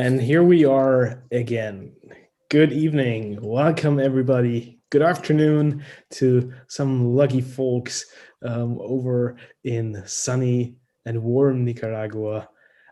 And here we are again. Good evening. Welcome, everybody. Good afternoon to some lucky folks over in sunny and warm Nicaragua.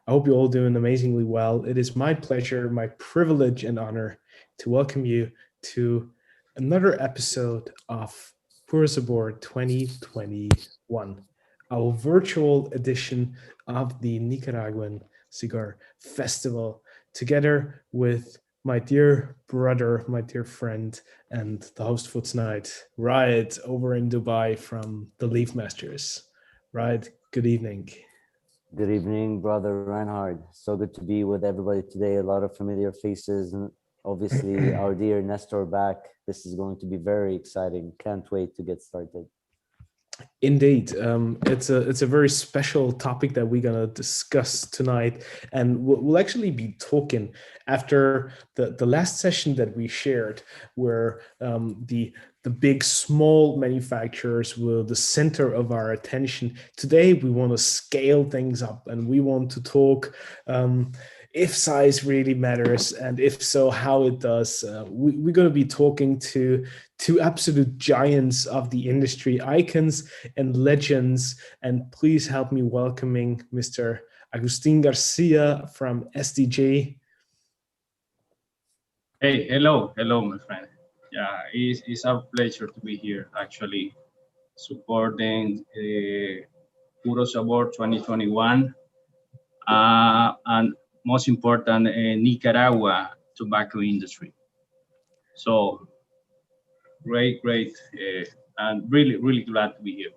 I hope you're all doing amazingly well. It is my pleasure, my privilege, and honor to welcome you to another episode of Puro Sabor 2021, our virtual edition of the Nicaraguan Cigar Festival, together with my dear brother, my dear friend, and the host for tonight, Riot, over in Dubai from the Leaf Masters. Riot, good evening. Good evening, brother Reinhard. So good to be with everybody today. A lot of familiar faces, and obviously our dear Nestor back. This is going to be very exciting. Can't wait to get started. Indeed, it's a very special topic that we're gonna discuss tonight, and we'll actually be talking after the last session that we shared, where the big small manufacturers were the center of our attention. Today we want to scale things up, and we want to talk if size really matters, and if so, how it does. We're going to be talking to two absolute giants of the industry, icons and legends. And please help me welcoming Mr. Agustin Garcia from SDJ. Hey, hello, my friend. Yeah, it's a pleasure to be here, actually, supporting Puro Sabor 2021, and most important, Nicaragua tobacco industry. So great, and really glad to be here.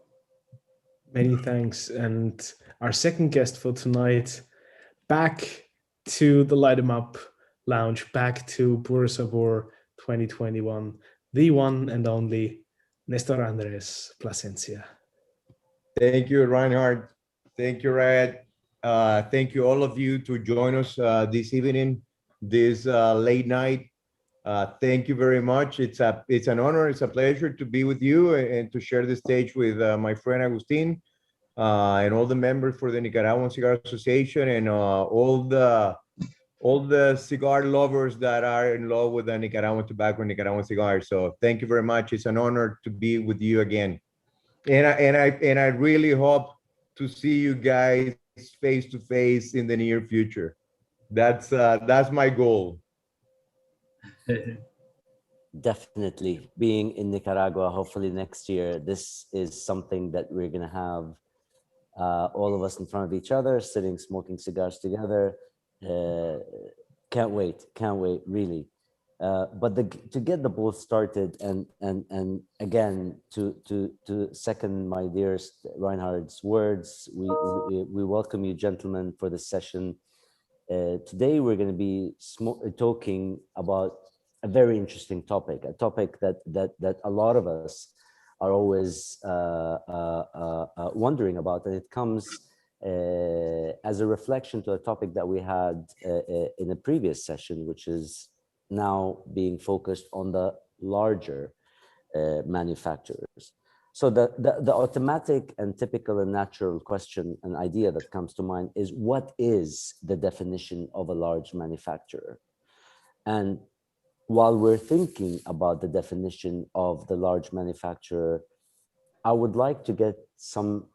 Many thanks. And our second guest for tonight, back to the Light 'em Up Lounge, back to Puro Sabor 2021, the one and only Néstor Andrés Plasencia. Thank you, Reinhard. Thank you, Rad. Thank you, all of you, to join us this evening, this late night. Thank you very much. It's an honor. It's a pleasure to be with you and to share the stage with my friend Agustin and all the members for the Nicaraguan Cigar Association and all the cigar lovers that are in love with the Nicaraguan tobacco and Nicaraguan cigars. So thank you very much. It's an honor to be with you again. And I really hope to see you guys face to face in the near future. That's my goal. Definitely. Being in Nicaragua, hopefully next year, this is something that we're going to have all of us in front of each other, sitting, smoking cigars together. Can't wait, really. But to get the both started, and again, to second my dearest Reinhard's words, we welcome you, gentlemen, for this session. Today we're going to be talking about a very interesting topic, a topic that a lot of us are always wondering about, and it comes as a reflection to a topic that we had in a previous session, which is now being focused on the larger manufacturers. So the automatic and typical and natural question and idea that comes to mind is, what is the definition of a large manufacturer? And while we're thinking about the definition of the large manufacturer, I would like to get some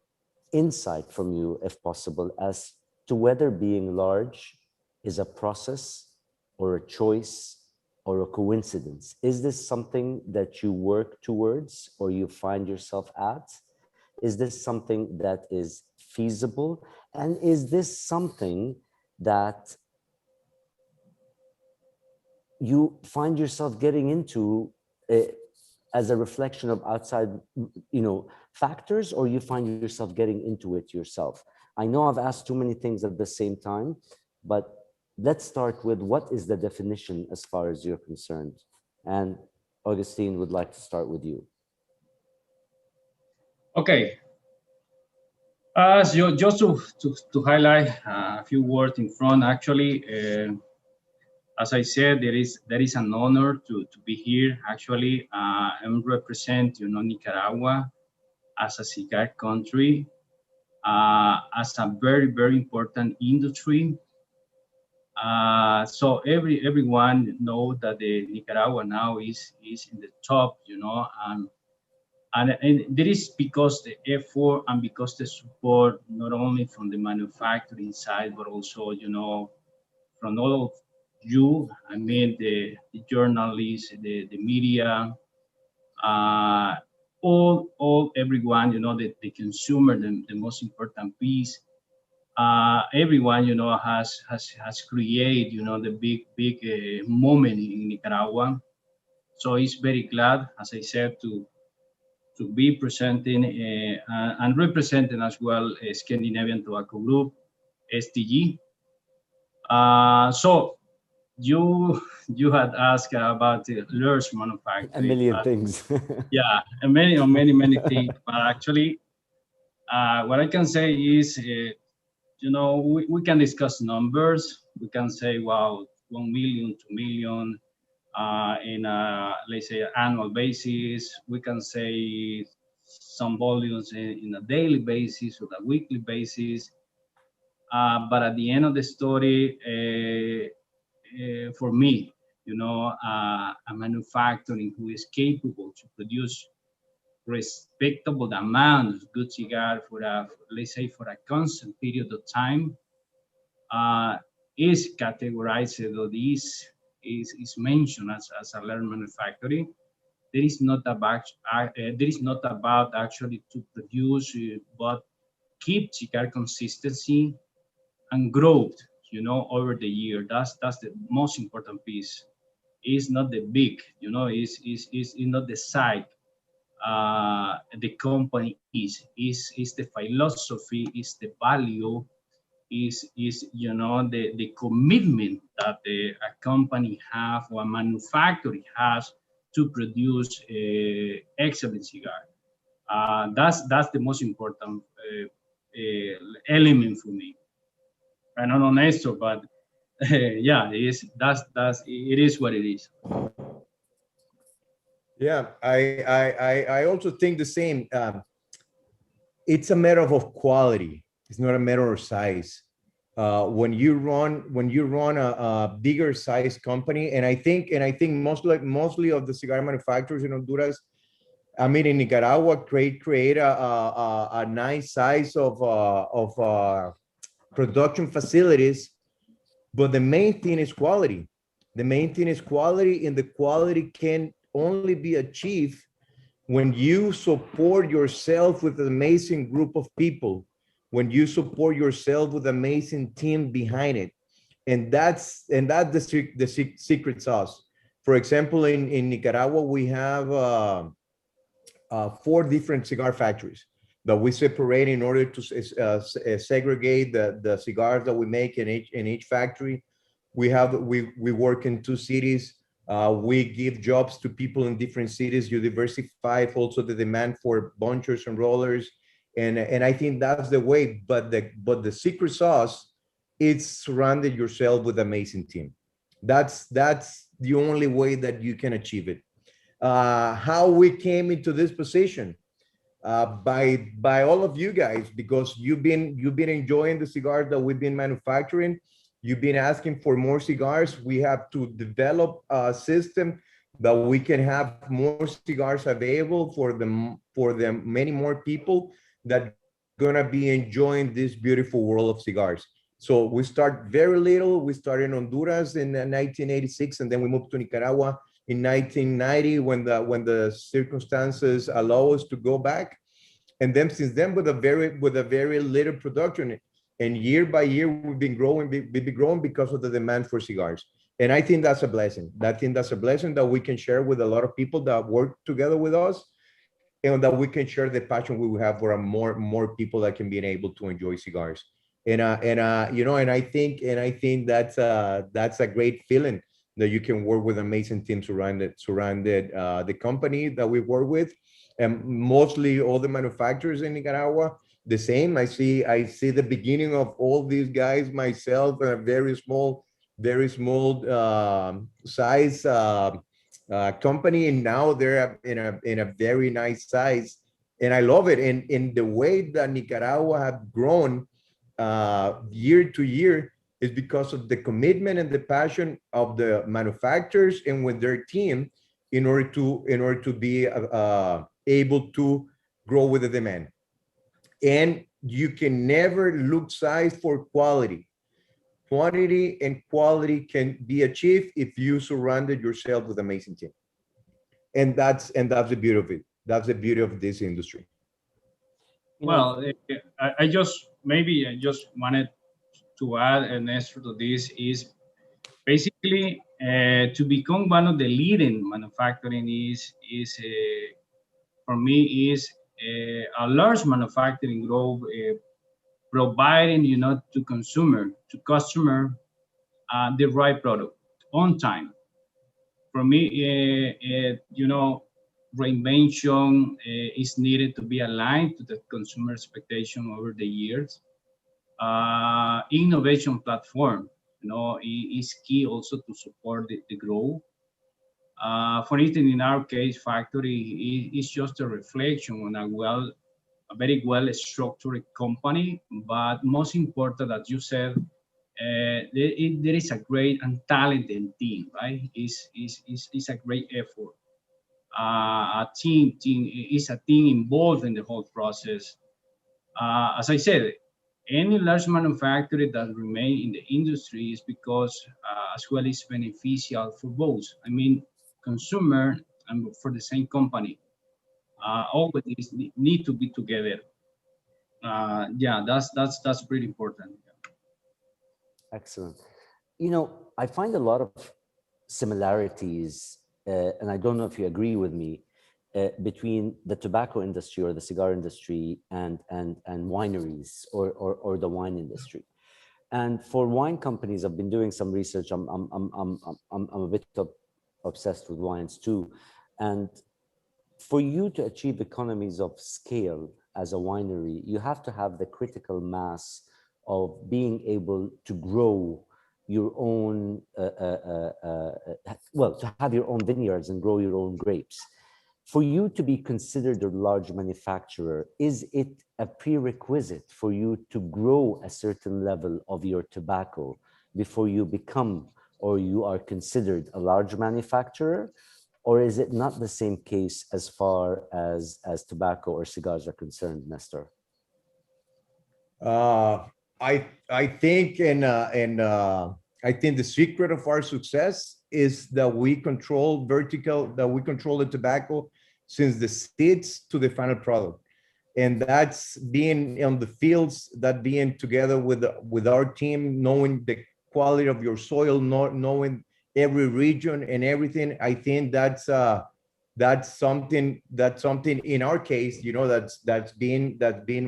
insight from you, if possible, as to whether being large is a process or a choice or a coincidence. Is this something that you work towards or you find yourself at? Is this something that is feasible? And is this something that you find yourself getting into as a reflection of outside, factors, or you find yourself getting into it yourself? I know I've asked too many things at the same time, but let's start with, what is the definition as far as you're concerned? And Augustine would like to start with you. Okay. Just to highlight a few words in front, actually, as I said, there is an honor to be here. Actually, I'm represent Nicaragua as a cigar country, as a very important industry, So everyone know that the Nicaragua now is in the top, and there is because the effort and because the support not only from the manufacturing side but also from all of you. I mean the journalists, the media, uh, all everyone. The consumer, the most important piece. Everyone has created the big moment in Nicaragua. So it's very glad, as I said, to be presenting and representing as well Scandinavian Tobacco Group, STG. So you had asked about the lures A manufacturing, million but things. yeah, and many things. But actually, what I can say is, we can discuss numbers. We can say, wow, 1 million, 2 million in let's say annual basis. We can say some volumes in a daily basis or a weekly basis. But at the end of the story, for me, a manufacturing who is capable to produce respectable amount of good cigar for let's say for a constant period of time, uh, is categorized or is mentioned as a learned manufacturing. There is not about actually to produce, but keep cigar consistency and growth, over the year. That's the most important piece. It's not the big, is not the side. The company is the philosophy, is the value, is the commitment that a company have or a manufacturer has to produce excellent cigar. That's the most important element for me. I don't know, Néstor, but yeah, it is what it is. Yeah, I also think the same. It's a matter of quality. It's not a matter of size. When you run a bigger size company, and I think mostly of the cigar manufacturers in Honduras, I mean in Nicaragua, create a nice size of production facilities, but the main thing is quality. The main thing is quality, and the quality can only be achieved when you support yourself with an amazing group of people, when you support yourself with an amazing team behind it. And that's the secret sauce. For example, in Nicaragua, we have 4 different cigar factories that we separate in order to segregate the cigars that we make in each factory. We work in 2 cities. We give jobs to people in different cities. You diversify also the demand for bunchers and rollers, and I think that's the way. But the secret sauce, it's surrounded yourself with an amazing team. That's the only way that you can achieve it. How we came into this position, by all of you guys, because you've been enjoying the cigars that we've been manufacturing. You've been asking for more cigars. We have to develop a system that we can have more cigars available for the many more people that gonna be enjoying this beautiful world of cigars. So we start very little. We started in Honduras in 1986, and then we moved to Nicaragua in 1990 when the circumstances allow us to go back. And then since then, with a very little production, and year by year, we've been growing because of the demand for cigars. And I think that's a blessing. I think that's a blessing that we can share with a lot of people that work together with us, and that we can share the passion we have for more people that can be able to enjoy cigars. And I think that's a great feeling that you can work with amazing teams surrounded the company that we work with, and mostly all the manufacturers in Nicaragua. The same. I see the beginning of all these guys myself, a very small size company, and now they're in a very nice size, and I love it. And in the way that Nicaragua have grown year to year, is because of the commitment and the passion of the manufacturers and with their team in order to be able to grow with the demand. And you can never look size for quality. Quantity and quality can be achieved if you surrounded yourself with amazing team. And that's the beauty of it. That's the beauty of this industry. Well, I just wanted to add an extra to this is basically to become one of the leading manufacturing is for me is a large manufacturing growth providing to customer the right product on time. For me, reinvention is needed to be aligned to the consumer expectation over the years. Innovation platform, is key also to support the growth. For instance, in our case, factory is just a reflection on a very well structured company, but most important, as you said, there is a great and talented team, right? It's a great effort. A team is a team involved in the whole process. As I said, any large manufacturer that remain in the industry is because as well is beneficial for both. I mean, consumer and for the same company. Always need to be together. Yeah, that's pretty important. Excellent. I find a lot of similarities, and I don't know if you agree with me, between the tobacco industry or the cigar industry and wineries or the wine industry. And for wine companies, I've been doing some research. I'm a bit obsessed with wines too. And for you to achieve economies of scale as a winery, you have to have the critical mass of being able to grow your own, to have your own vineyards and grow your own grapes. For you to be considered a large manufacturer, is it a prerequisite for you to grow a certain level of your tobacco before you become or you are considered a large manufacturer? Or is it not the same case as far as tobacco or cigars are concerned, Nestor? I think I think the secret of our success is that we control the tobacco since the seeds to the final product. And that's being on the fields, that being together with our team, knowing the quality of your soil, knowing every region and everything. I think that's something in our case, that's been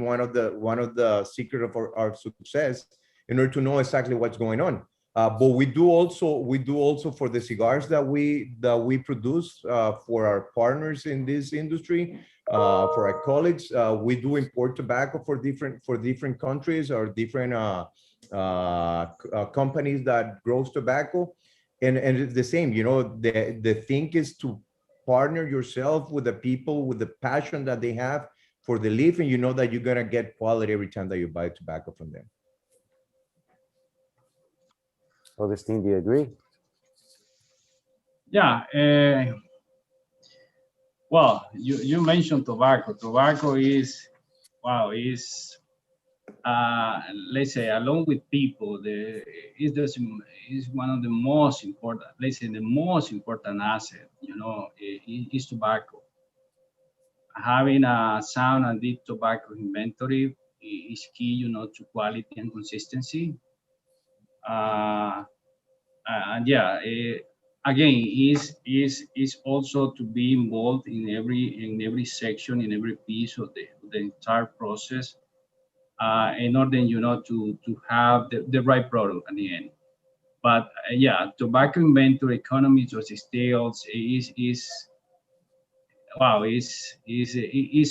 one of the secret of our success in order to know exactly what's going on. But we do also for the cigars that we produce for our partners in this industry, for our colleagues. We do import tobacco for different countries or different companies that grows tobacco, and it's the same. The thing is to partner yourself with the people with the passion that they have for the leaf, and you know that you're gonna get quality every time that you buy tobacco from them. Agustin, do you agree? Yeah. Well, you mentioned tobacco. Tobacco is let's say, along with people, is one of the most important, let's say, the most important asset, is tobacco. Having a sound and deep tobacco inventory is key, to quality and consistency. And yeah, again, is also to be involved in every section, in every piece of the entire process, in order, to have the right product at the end. But yeah, tobacco inventory, economies of scale is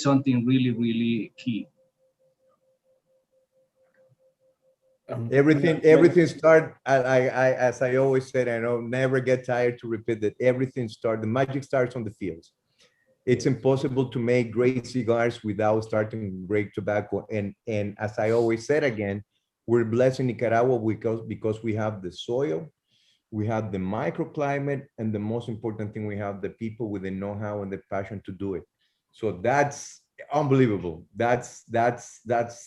something really, really key. Everything start. As I always said, I know, never get tired to repeat that. The magic starts on the fields. It's impossible to make great cigars without starting great tobacco. And as I always said again, We're blessed in Nicaragua because we have the soil, we have the microclimate, and the most important thing, we have the people with the know-how and the passion to do it. So that's unbelievable. That's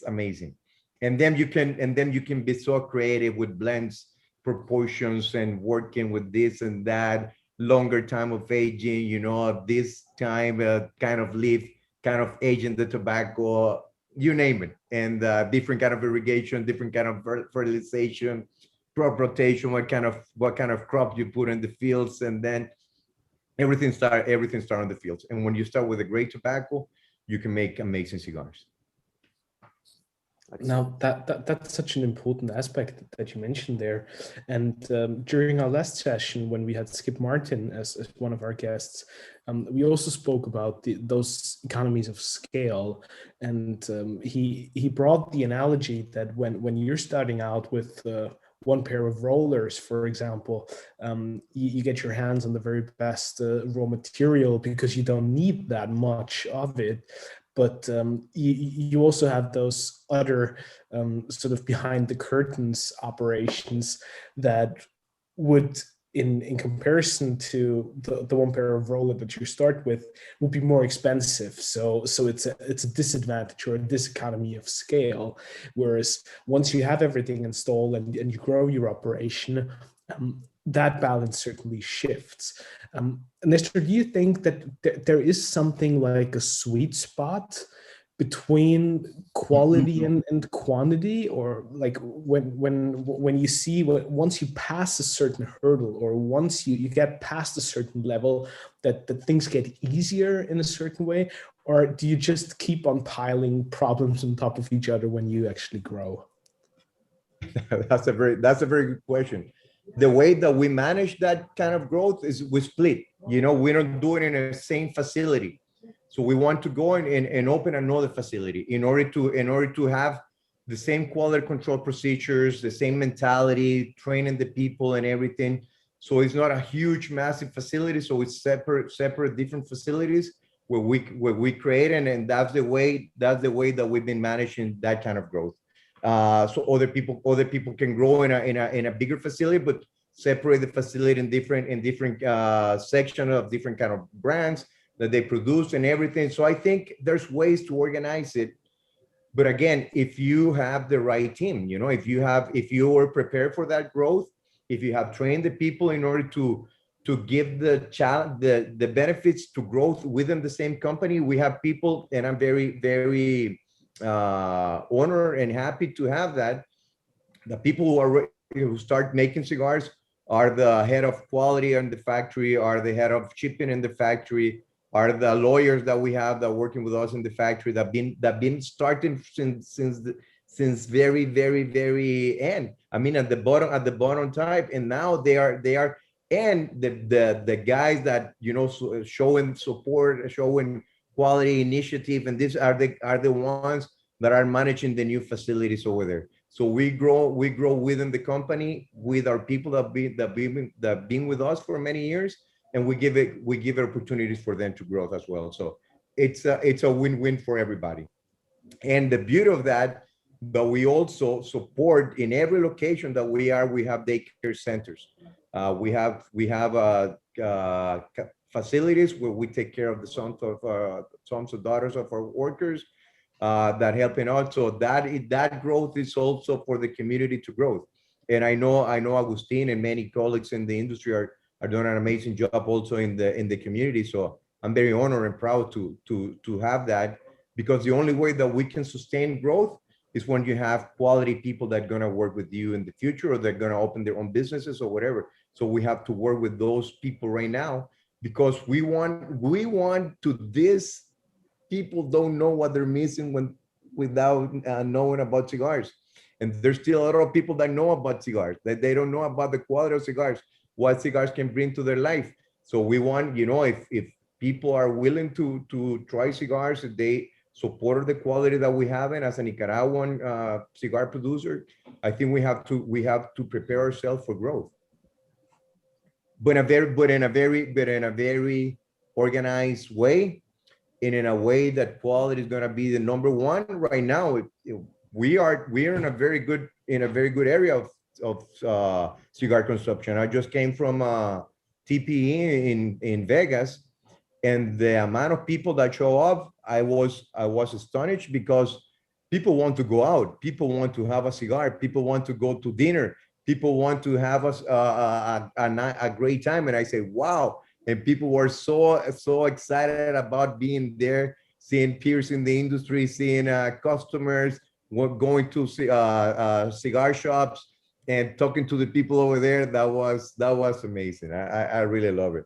amazing. And then you can be so creative with blends, proportions, and working with this and that, longer time of aging, this time kind of leaf, kind of aging the tobacco, you name it, and different kind of irrigation, different kind of fertilization, crop rotation, what kind of crop you put in the fields, and then everything start on the fields. And when you start with a great tobacco, you can make amazing cigars. Now that's such an important aspect that you mentioned there. And during our last session, when we had Skip Martin as one of our guests, we also spoke about those economies of scale. And he brought the analogy that when you're starting out with one pair of rollers, for example, you get your hands on the very best raw material because you don't need that much of it. But you also have those other sort of behind the curtains operations that would, in comparison to the one pair of roller that you start with, would be more expensive. So it's a disadvantage or a diseconomy of scale. Whereas once you have everything installed and you grow your operation, that balance certainly shifts. Nestor, do you think that there is something like a sweet spot between quality and quantity, or like when you see once you pass a certain hurdle, or once you get past a certain level, that things get easier in a certain way, or do you just keep on piling problems on top of each other when you actually grow? That's a very good question. The way that we manage that kind of growth is we split. We don't do it in the same facility. So we want to go and open another facility in order to have the same quality control procedures, the same mentality, training the people and everything. So it's not a huge, massive facility. So it's separate different facilities where we create, and that's the way that we've been managing that kind of growth. So other people can grow in a bigger facility, but separate the facility in different section of different kind of brands that they produce and everything. So I think there's ways to organize it. But again, if you have the right team, if you are prepared for that growth, if you have trained the people in order to give the benefits to growth within the same company, we have people, and I'm very, very honored and happy to have that. The people who start making cigars are the head of quality in the factory, are the head of shipping in the factory, are the lawyers that we have that are working with us in the factory that been starting since very, very, very end. I mean, at the bottom type, and now they are, and the guys that showing support, showing quality initiative, and these are the ones that are managing the new facilities over there. So we grow within the company with our people that been with us for many years, and we give it opportunities for them to grow as well. So it's a win-win for everybody. And the beauty of that we also support in every location that we have daycare centers. We have facilities where we take care of the sons and daughters of our workers that helping out. So that growth is also for the community to grow. And I know Agustin and many colleagues in the industry are doing an amazing job also in the community. So I'm very honored and proud to have that, because the only way that we can sustain growth is when you have quality people that are going to work with you in the future, or they're going to open their own businesses or whatever. So we have to work with those people right now, because we want to this people don't know what they're missing without knowing about cigars. And there's still a lot of people that know about cigars, that they don't know about the quality of cigars, what cigars can bring to their life. So we want, if people are willing to try cigars, if they support the quality that we have, and as a Nicaraguan cigar producer, I think we have to prepare ourselves for growth, but in a very organized way, and in a way that quality is going to be the number one. Right now, we are in a very good in a very good area of cigar consumption. I just came from TPE in Vegas, and the amount of people that show up, I was astonished, because people want to go out, people want to have a cigar, people want to go to dinner, people want to have a great time. And I say, wow. And people were so excited about being there, seeing peers in the industry, seeing customers, going to cigar shops and talking to the people over there. That was amazing. I really love it.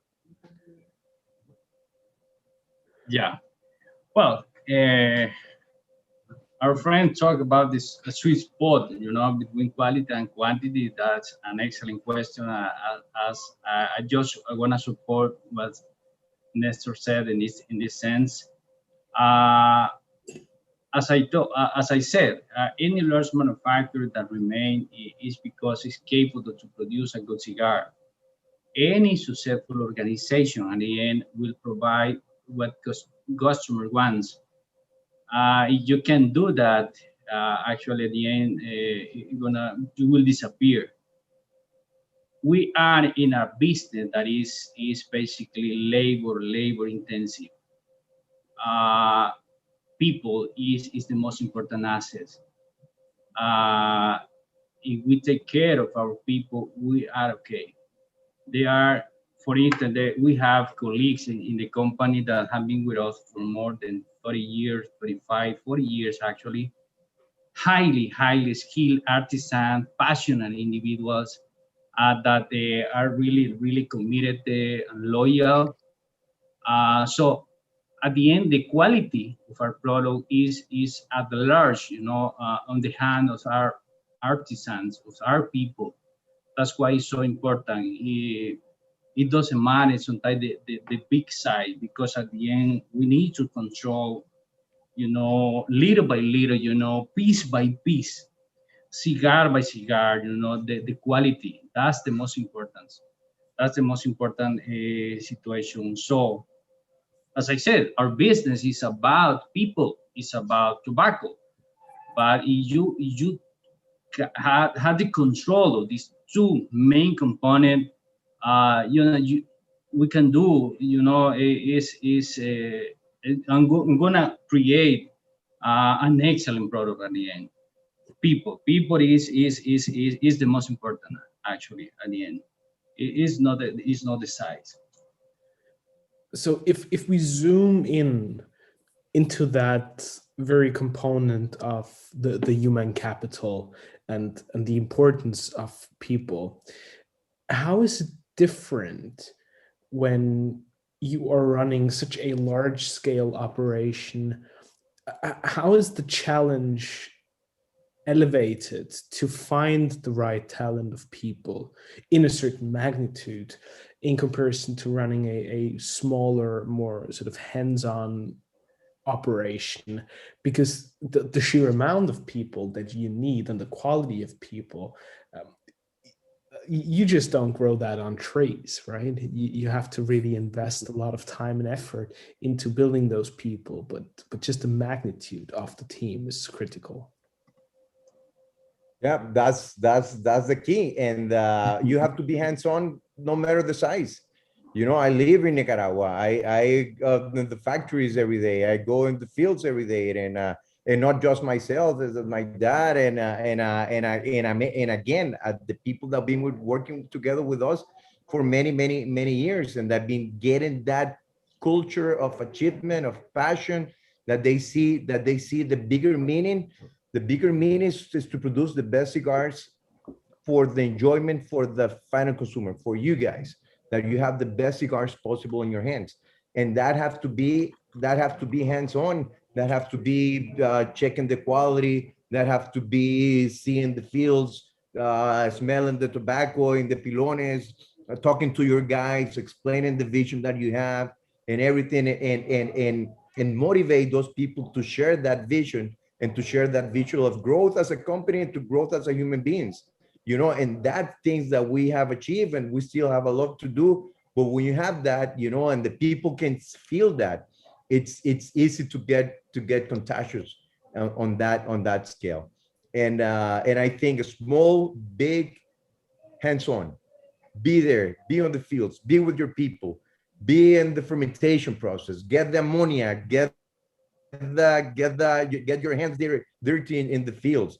Yeah. Well, our friend talked about this sweet spot, between quality and quantity. That's an excellent question. As I just want to support what Nestor said in this sense. As I said, any large manufacturer that remains is because it's capable to produce a good cigar. Any successful organization at the end will provide what customer wants. If you can do that, actually at the end, you will disappear. We are in a business that is basically labor intensive. People is the most important asset. If we take care of our people, we are okay. They are, for instance, we have colleagues in the company that have been with us for more than 30 years, 35, 40 years actually. Highly skilled artisan, passionate individuals that they are really committed and loyal. So at the end, the quality of our product is at the large, on the hand of our artisans, of our people. That's why it's so important. It doesn't matter sometimes the big size, because at the end, we need to control, little by little, piece by piece, cigar by cigar, the quality. That's the most important. That's the most important situation. So, as I said, our business is about people, it's about tobacco. But if you have the control of these two main components, we can do, I'm gonna create an excellent product at the end. People is the most important actually at the end. It is not the size. So if we zoom into that very component of the human capital and the importance of people, how is it different when you are running such a large scale operation? How is the challenge elevated to find the right talent of people in a certain magnitude in comparison to running a smaller, more sort of hands-on operation? Because the sheer amount of people that you need and the quality of people, you just don't grow that on trees, right? You have to really invest a lot of time and effort into building those people, but just the magnitude of the team is critical. Yeah, that's the key. And you have to be hands-on no matter the size. I live in Nicaragua. I in the factories every day. I go in the fields every day, and not just myself, as my dad and again the people that have been working together with us for many years, and that been getting that culture of achievement, of passion, that they see the bigger meaning. The bigger meaning is to produce the best cigars for the enjoyment for the final consumer, for you guys, that you have the best cigars possible in your hands. And that have to be hands-on, that have to be checking the quality, that have to be seeing the fields, smelling the tobacco in the pilones, talking to your guys, explaining the vision that you have and everything, and motivate those people to share that vision and to share that visual of growth as a company and to growth as a human beings. And that things that we have achieved, and we still have a lot to do. But when you have that, and the people can feel that, it's easy to get contagious on that scale. And I think a small, big, hands-on, be there, be on the fields, be with your people, be in the fermentation process, get the ammonia, get your hands dirty in the fields,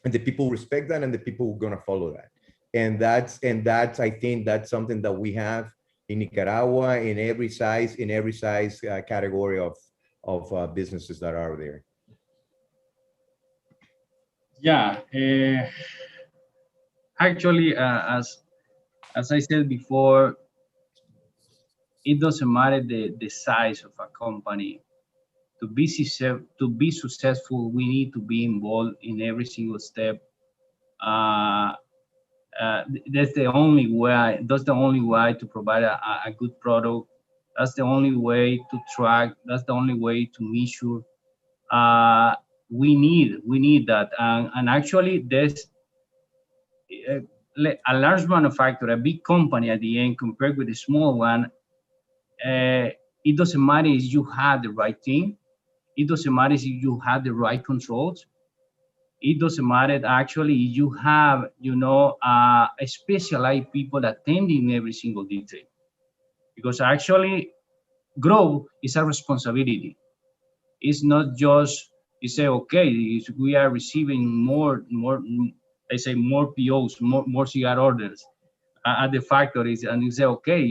and the people respect that, and the people are going to follow that. And that's I think that's something that we have in Nicaragua, in every size category of businesses that are there. Yeah, actually, as I said before, it doesn't matter the size of a company. To be successful, we need to be involved in every single step. That's the only way. That's the only way to provide a good product. That's the only way to track. That's the only way to measure. We need that, and actually, there's a large manufacturer, a big company at the end, compared with a small one. It doesn't matter if you have the right team. It doesn't matter if you have the right controls. It doesn't matter actually if you have, specialized people attending every single detail. Because actually, growth is a responsibility. It's not just you say, okay, we are receiving more, I say more POs, more cigar orders at the factories, and you say, okay,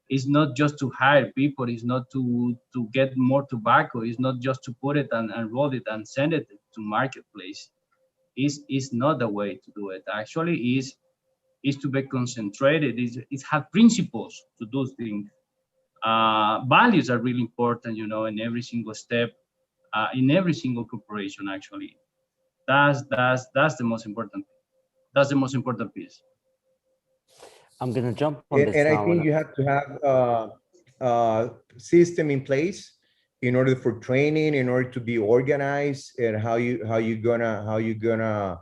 it's not just to hire people, it's not to get more tobacco, it's not just to put it and roll it and send it to marketplace. Is not the way to do it. Actually, is to be concentrated. Is have principles to do things. Values are really important, in every single step, in every single corporation. Actually, that's the most important. That's the most important piece. I'm going to jump on this And now. I think you have to have a system in place in order for training, in order to be organized, and how you gonna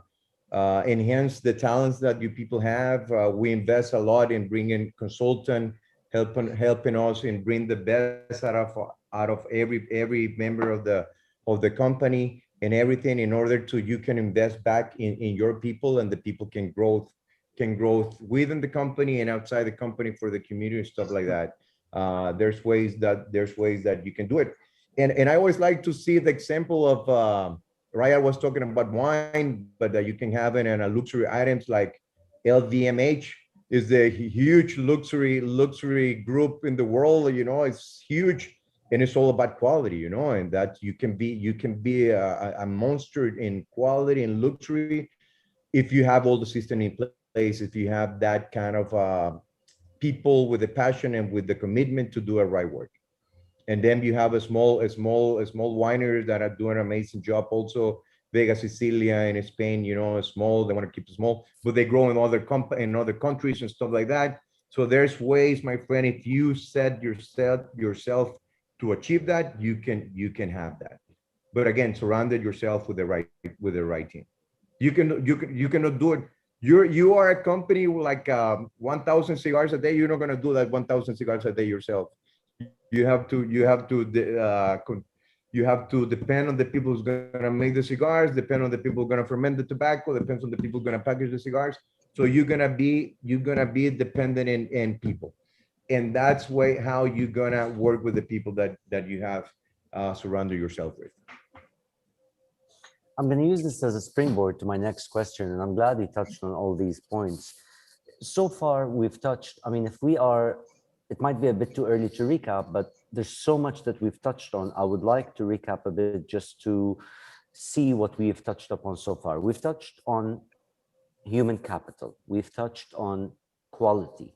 enhance the talents that you people have. We invest a lot in bringing consultant, helping us in bring the best out of every member of the company and everything, in order to you can invest back in your people, and the people can grow within the company and outside the company for the community and stuff like that. There's ways that you can do it. And I always like to see the example of Raya was talking about wine, but that you can have it in a luxury items like LVMH is the huge luxury group in the world. It's huge, and it's all about quality. And that you can be a monster in quality and luxury if you have all the system in place, if you have that kind of people with the passion and with the commitment to do a right work. And then you have a small wineries that are doing an amazing job. Also, Vega Sicilia in Spain, small. They want to keep it small, but they grow in other countries and stuff like that. So there's ways, my friend. If you set yourself to achieve that, you can have that. But again, surrounded yourself with the right team. You cannot do it. You are a company with like 1,000 cigars a day. You're not gonna do that 1,000 cigars a day yourself. You have to depend on the people who's gonna make the cigars, depend on the people who are gonna ferment the tobacco, depends on the people who are gonna package the cigars. So you're gonna be dependent in people, and that's how you're gonna work with the people that you have surrounded yourself with. I'm going to use this as a springboard to my next question, and I'm glad you touched on all these points. So far, we've touched, it might be a bit too early to recap, but there's so much that we've touched on. I would like to recap a bit just to see what we've touched upon so far. We've touched on human capital. We've touched on quality.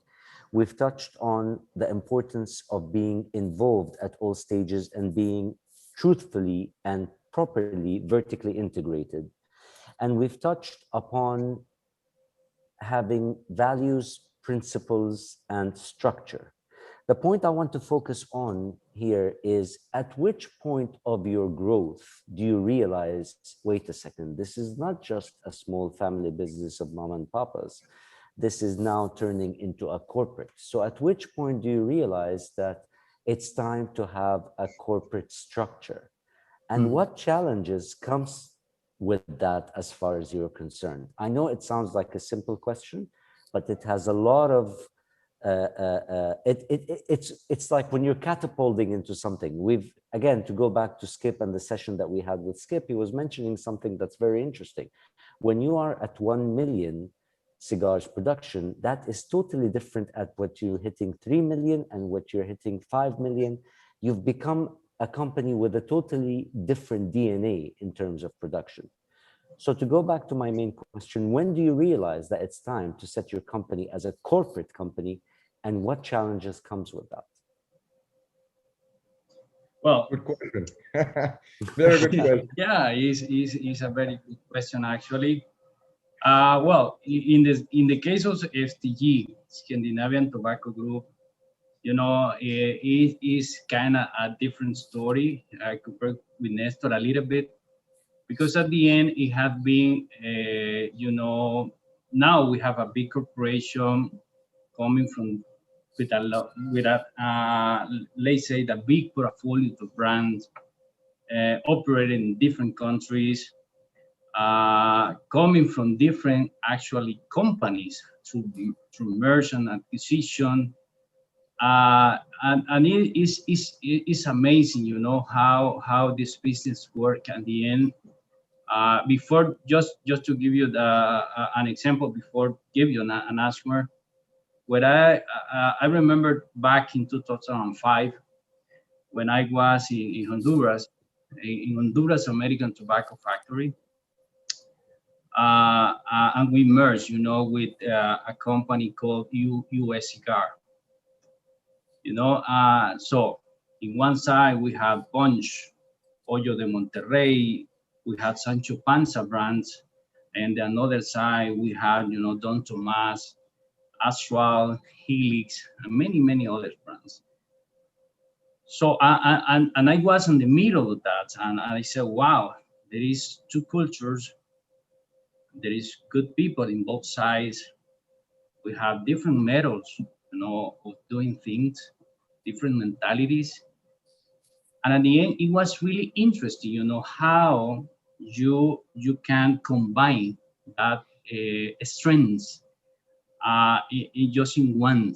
We've touched on the importance of being involved at all stages and being truthfully and properly vertically integrated. And we've touched upon having values, principles, and structure. The point I want to focus on here is, at which point of your growth do you realize, wait a second, this is not just a small family business of mom and papas. This is now turning into a corporate. So at which point do you realize that it's time to have a corporate structure? And what challenges comes with that as far as you're concerned? I know it sounds like a simple question, but it has a lot of it's like when you're catapulting into something. We've, again, to go back to Skip and the session that we had with Skip, he was mentioning something that's very interesting. When you are at 1 million cigars production, that is totally different at what you're hitting 3 million and what you're hitting 5 million. You've become a company with a totally different DNA in terms of production. So to go back to my main question, when do you realize that it's time to set your company as a corporate company, and what challenges comes with that? Well, Good question. Very good question. yeah, is a very good question, actually. Well, in the case of STG, Scandinavian Tobacco Group, you know, it is kind of a different story compared with Nestor a little bit, because at the end it has been, you know, now we have a big corporation coming from with a let's say the big portfolio of brands operating in different countries, coming from different actually companies through merger and acquisition. And it's amazing, you know, how this business work at the end. Before, just to give you an example, before give you an answer, when I remember back in 2005 when I was in Honduras, in Honduras American Tobacco Factory, and we merged, you know, with a company called US Cigar. You know, so in one side we have Punch, Pollo de Monterrey, we had Sancho Panza brands, and the another side we had, you know, Don Tomas, Astral, Helix, and many other brands. So and I was in the middle of that, and I said, wow, there is two cultures, there is good people in both sides. We have different methods, you know, of doing things, different mentalities. And at the end, it was really interesting, you know, how you can combine that strengths just in one.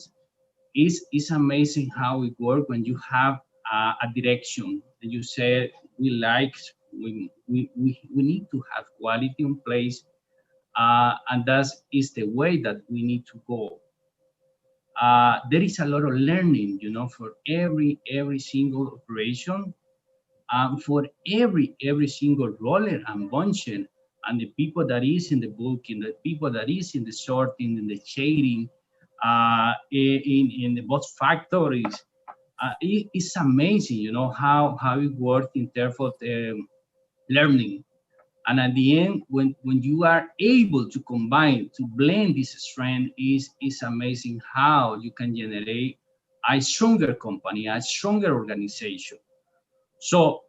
It's amazing how it works when you have a direction and you say we need to have quality in place, and that is the way that we need to go. There is a lot of learning, you know, for every single operation, for every single roller and bunching, and the people that is in the booking, the people that is in the sorting, in the shading, in the both factories. It's amazing, you know, how it works in terms of learning. And at the end, when you are able to combine, to blend this strength, is amazing how you can generate a stronger company, a stronger organization. So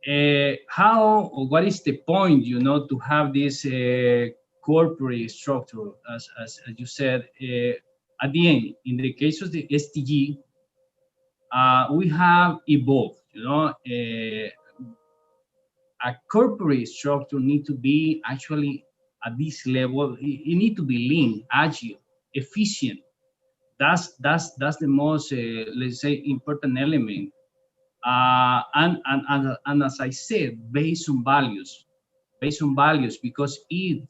what is the point, you know, to have this corporate structure, as you said, at the end, in the case of the STG, we have evolved, you know, a corporate structure need to be actually at this level. It need to be lean, agile, efficient. That's the most, let's say, important element. And as I said, based on values, because it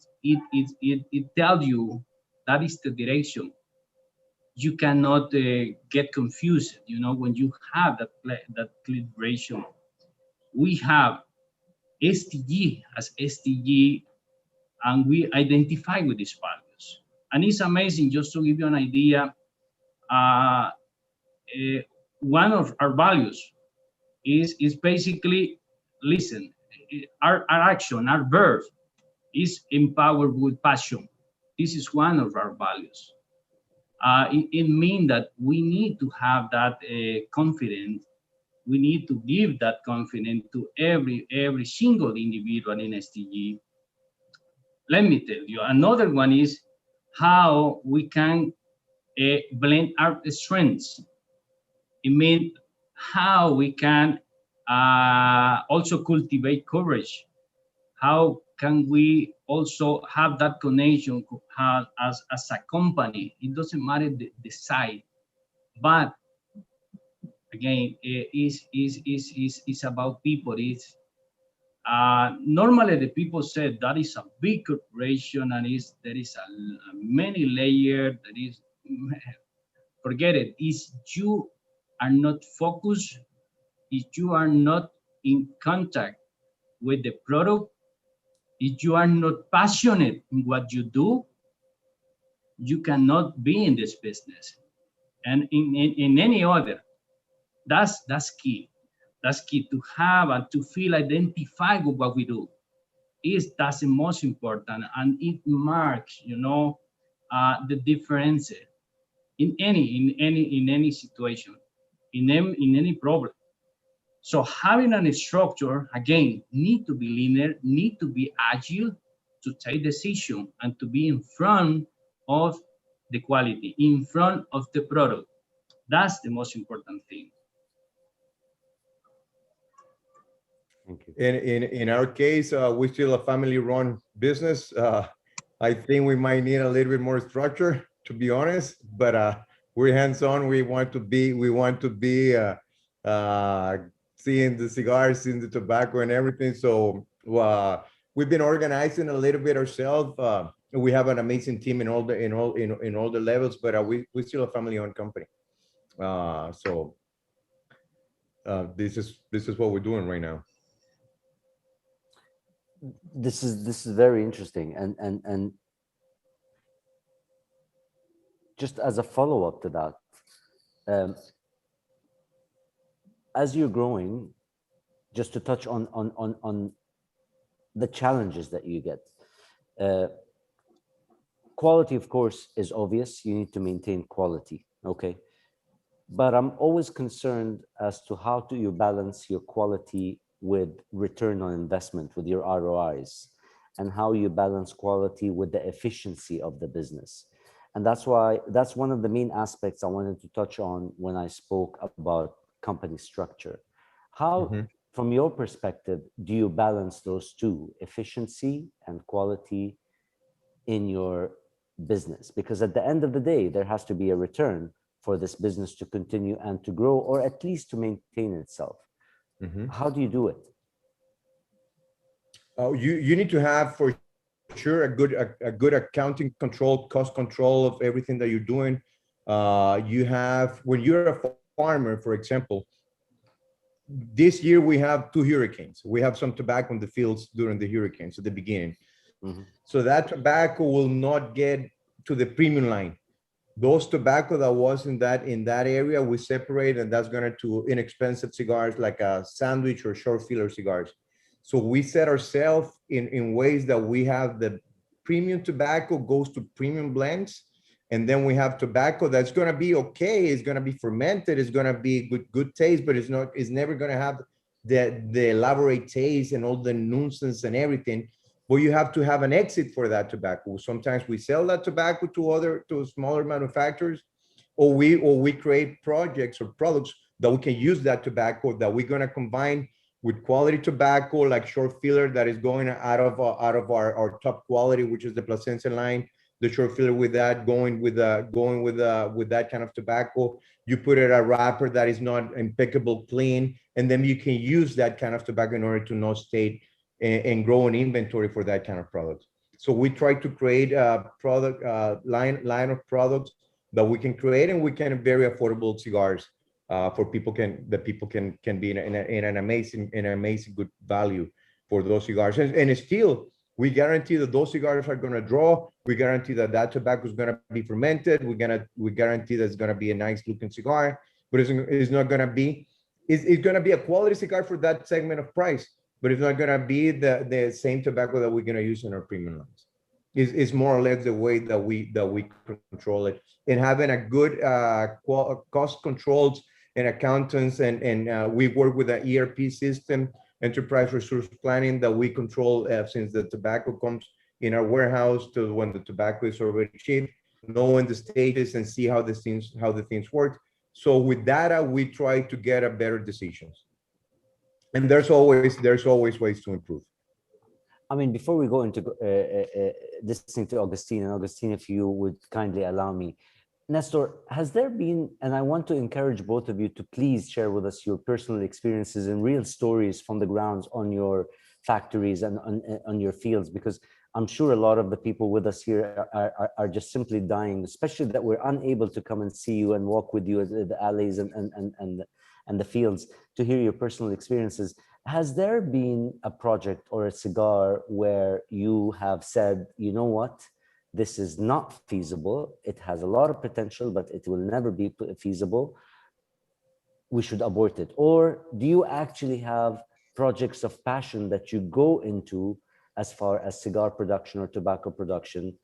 tells you that is the direction. You cannot get confused, you know, when you have that clear direction. We have STG as STG, and we identify with these values. And it's amazing, just to give you an idea, one of our values is basically, listen, our action, our verb is empowered with passion. This is one of our values. It means that we need to have that confidence. We need to give that confidence to every single individual in STG. Let me tell you, another one is how we can blend our strengths. It means how we can also cultivate courage. how can we also have that connection as a company? It doesn't matter the size, but again, is about people. It's normally the people say that is a big corporation and there is a many layer. That is, forget it. Is you are not focused, if you are not in contact with the product, if you are not passionate in what you do, you cannot be in this business and in any other. That's key. That's key, to have and to feel identified with what we do. That's the most important, and it marks, the difference in any situation, in any problem. So having a structure, again, need to be linear, need to be agile to take decision and to be in front of the quality, in front of the product. That's the most important thing. Thank you. In our case, we're still a family-run business. I think we might need a little bit more structure, to be honest. But we're hands-on. We want to be seeing the cigars, seeing the tobacco, and everything. So we've been organizing a little bit ourselves. We have an amazing team in all the levels, but we're still a family-owned company. So this is what we're doing right now. This is very interesting, and just as a follow-up to that, as you're growing, just to touch on the challenges that you get. Quality, of course, is obvious. You need to maintain quality, okay? But I'm always concerned as to how do you balance your quality with return on investment, with your ROIs, and how you balance quality with the efficiency of the business. And that's one of the main aspects I wanted to touch on when I spoke about company structure. How, from your perspective, do you balance those two, efficiency and quality, in your business? Because at the end of the day, there has to be a return for this business to continue and to grow, or at least to maintain itself. How do you do it? You need to have, for sure, a good accounting control, cost control of everything that you're doing. You have, when you're a farmer, for example, this year we have 2 hurricanes. We have some tobacco in the fields during the hurricanes at the beginning. So that tobacco will not get to the premium line. Those tobacco that was in that area, we separate, and that's going to inexpensive cigars like a sandwich or short filler cigars. So we set ourselves in ways that we have the premium tobacco goes to premium blends, and then we have tobacco that's going to be okay. It's going to be fermented. It's going to be good taste, but it's never going to have the elaborate taste and all the nuisance and everything. But you have to have an exit for that tobacco. Sometimes we sell that tobacco to smaller manufacturers, or we create projects or products that we can use that tobacco that we're going to combine with quality tobacco, like short filler that is going out of our top quality, which is the Plasencia line. The short filler with that going with that kind of tobacco. You put it a wrapper that is not impeccable clean, and then you can use that kind of tobacco in order to not stay and grow an inventory for that kind of product. So we try to create a product line of products that we can create, and we can very affordable cigars for people can be in an amazing good value for those cigars. And still, we guarantee that those cigars are going to draw. We guarantee that tobacco is going to be fermented. We guarantee that it's going to be a nice looking cigar, but it's not going to be. It's going to be a quality cigar for that segment of price, but it's not going to be the same tobacco that we're going to use in our premium lines. It's more or less the way that we control it, and having a good cost controls and accountants, and we work with an ERP system, enterprise resource planning, that we control since the tobacco comes in our warehouse to when the tobacco is already shipped, knowing the stages and see how the things work. So with data, we try to get a better decisions. And there's always ways to improve. I mean, before we go into listening to Augustine, and Augustine, if you would kindly allow me, Nestor, has there been, and I want to encourage both of you to please share with us your personal experiences and real stories from the grounds on your factories and on your fields, because I'm sure a lot of the people with us here are just simply dying, especially that we're unable to come and see you and walk with you at the alleys and the fields to hear your personal experiences. Has there been a project or a cigar where you have said, you know what, this is not feasible, it has a lot of potential, but it will never be feasible, we should abort it? Or do you actually have projects of passion that you go into as far as cigar production or tobacco production?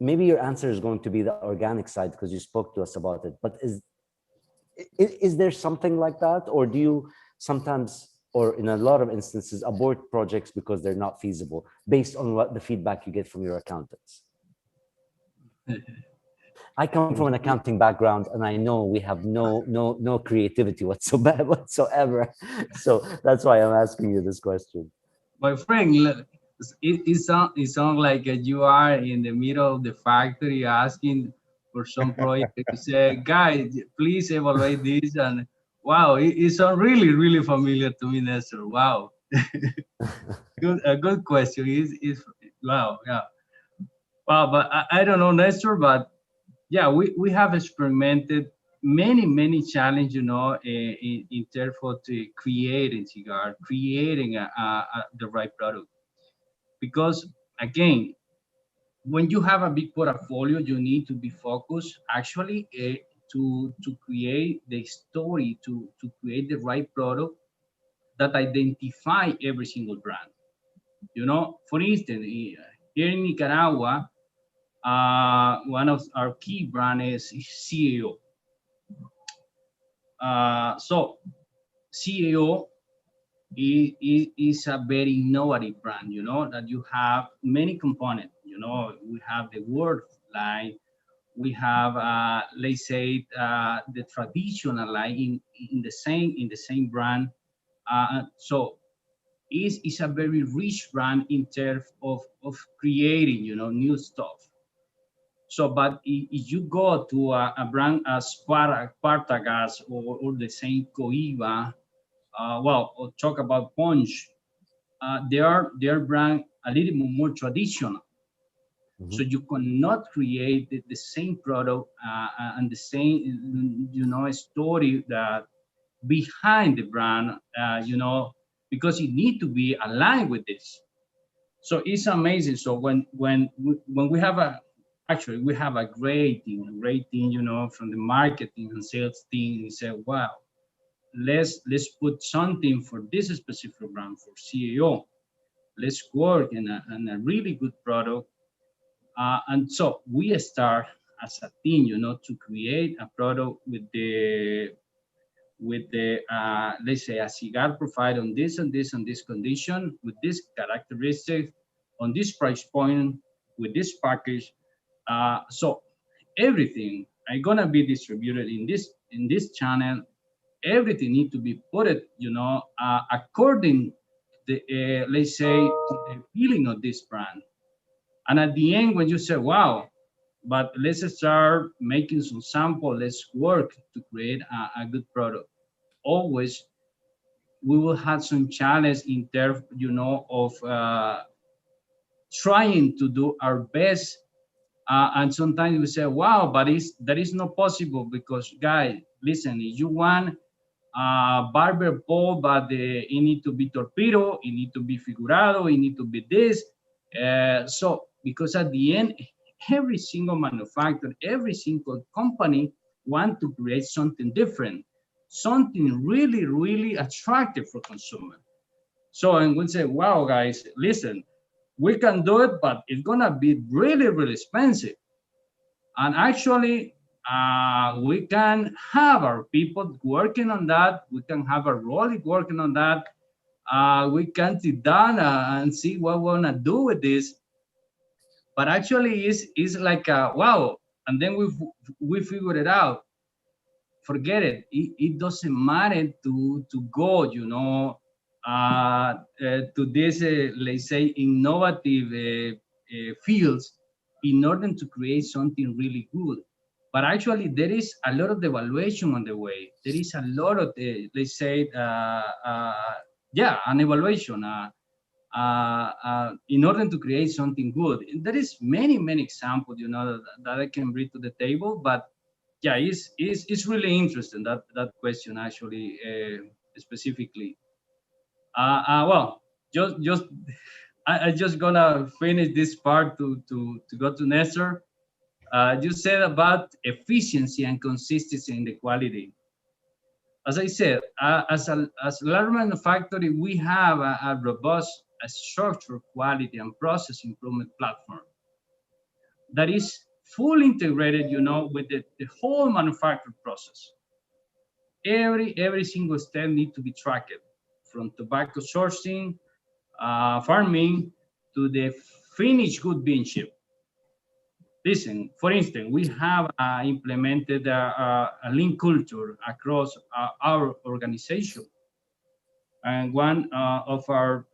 Maybe your answer is going to be the organic side because you spoke to us about it, but is there something like that? Or do you sometimes, or in a lot of instances, abort projects because they're not feasible based on what the feedback you get from your accountants? I come from an accounting background, and I know we have no creativity whatsoever. So that's why I'm asking you this question. My friend, it sounds like you are in the middle of the factory asking for some project. You say, guys, please evaluate this. And wow, it sounds really, really familiar to me, Nestor. Wow. A good question. Wow, yeah. Wow, but I don't know, Nestor, but yeah, we have experimented many challenges, you know, in terms of creating cigar, creating the right product. Because again, when you have a big portfolio, you need to be focused actually to create the story, to create the right product that identify every single brand. You know, for instance, here in Nicaragua, one of our key brands is CAO. So CAO is a very innovative brand, you know, that you have many components. You know, we have the word line, we have let's say the traditional line in the same brand. So is a very rich brand in terms of creating, you know, new stuff. So, but if you go to a brand as Partagas or the same Coiba, well, or talk about Punch, they are brand a little bit more traditional. Mm-hmm. So you cannot create the same product and the same, you know, story that behind the brand, you know, because it need to be aligned with this. So it's amazing. So when we have we have a great team, you know, from the marketing and sales team. We say, wow, let's put something for this specific brand for CAO. Let's work in a really good product. And so we start as a team, you know, to create a product with the let's say a cigar profile on this and this and this condition with this characteristic on this price point with this package. So everything are gonna be distributed in this channel. Everything need to be put it, you know, according to the let's say to the feeling of this brand. And at the end, when you say, wow, but let's start making some sample, let's work to create a good product. Always, we will have some challenge in terms, you know, of trying to do our best. And sometimes we say, wow, but that is not possible because, guys, listen, if you want barber pole, but it need to be torpedo, it need to be figurado, it need to be this. So, because at the end, every single manufacturer, every single company want to create something different, something really, really attractive for consumer. So, and we say, wow, guys, listen, we can do it, but it's gonna be really, really expensive. And actually, we can have our people working on that. We can have our role working on that. We can sit down and see what we wanna do with this. But actually, it's like wow. And then we figured it out. Forget it. It doesn't matter to go, you know, to these, let's say, innovative fields in order to create something really good. But actually, there is a lot of evaluation on the way. There is a lot of, let's say, yeah, an evaluation in order to create something good. There is many examples, you know, that I can bring to the table. But yeah, it's really interesting, that question actually, specifically. Well, just I just gonna finish this part to go to Nestor. You said about efficiency and consistency in the quality. As I said, as a large manufacturer, we have a robust structured quality and process improvement platform that is fully integrated, you know, with the whole manufacturing process. Every single step needs to be tracked, from tobacco sourcing, farming, to the finished good being shipped. Listen, for instance, we have implemented a lean culture across our organization. And one of our,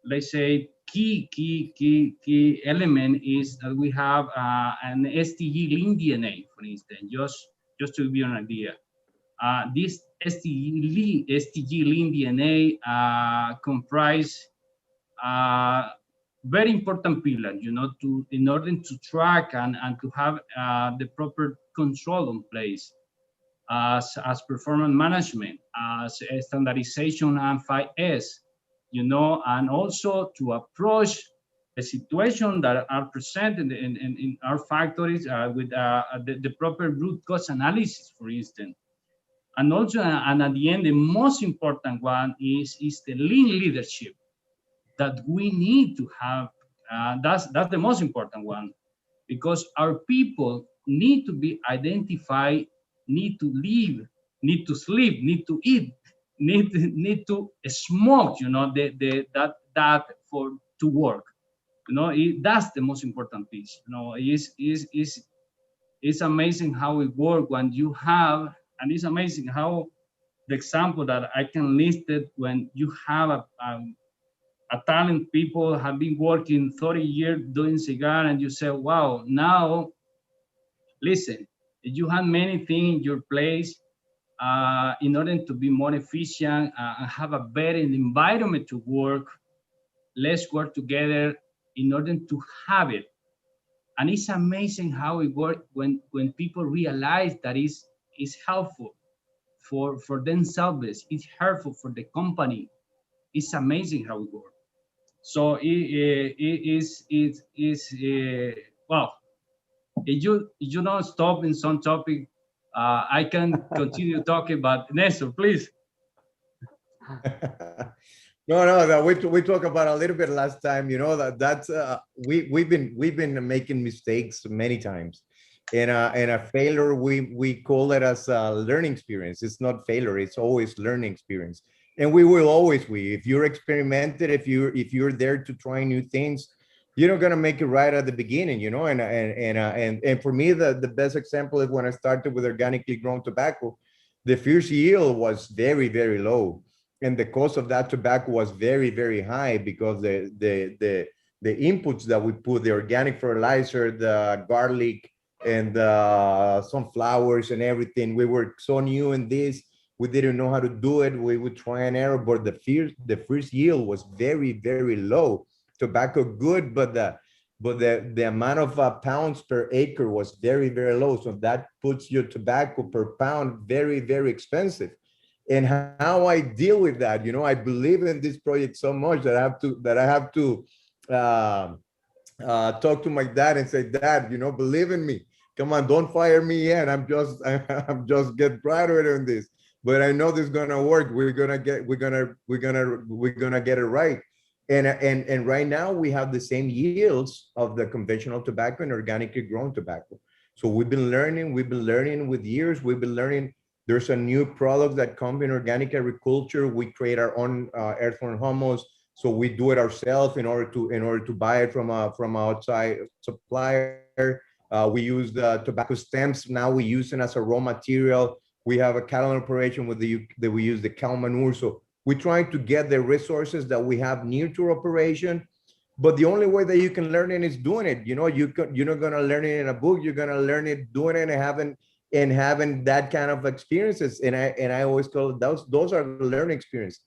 let's say, key element is that we have an STG lean DNA, for instance, just to give you an idea. This STG lean DNA comprise very important pillar, you know, in order to track and to have the proper control in place, as performance management, as standardization and 5S, you know, and also to approach the situation that are present in our factories with the proper root cause analysis, for instance. And also, and at the end, the most important one is the lean leadership that we need to have. That's the most important one, because our people need to be identified, need to live, need to sleep, need to eat, need to smoke. You know, that for to work. You know, that's the most important piece. You know, it's amazing how it works when you have, and it's amazing how the example that I can list it, when you have a talent people have been working 30 years doing cigar, and you say, wow, now listen, you have many things in your place in order to be more efficient and have a better environment to work. Let's work together in order to have it. And it's amazing how it works when people realize that it's helpful for themselves, it's helpful for the company. It's amazing how it works. So it is well, if you don't stop in some topic, I can continue talking. But Nestor, please. No, that we talked about a little bit last time. You know, that's we've been making mistakes many times, and a failure, we call it as a learning experience. It's not failure; it's always learning experience. And we will always if you're experimented, if you're there to try new things, you're not gonna make it right at the beginning. You know, and for me, the best example is when I started with organically grown tobacco. The first yield was very low, and the cost of that tobacco was very high, because the inputs that we put, the organic fertilizer, the garlic, and some flowers and everything, we were so new in this, we didn't know how to do it. We would try and error, but the first yield was very low. Tobacco good, but the amount of pounds per acre was very low, so that puts your tobacco per pound very expensive. And how I deal with that, you know, I believe in this project so much that I have to talk to my dad and say, Dad, you know, believe in me. Come on, don't fire me yet. I'm just get brighter in this. But I know this is gonna work. We're gonna get it right. And right now we have the same yields of the conventional tobacco and organically grown tobacco. So we've been learning with years. We've been learning. There's a new product that comes in organic agriculture. We create our own earthworm hummus, so we do it ourselves in order to buy it from outside supplier. We use the tobacco stems. Now we use it as a raw material. We have a cattle operation that we use the cow manure. So We're trying to get the resources that we have near to operation. But the only way that you can learn it is doing it. You know, you're not going to learn it in a book. You're going to learn it doing it and having that kind of experiences. And I always call it those are the learning experience.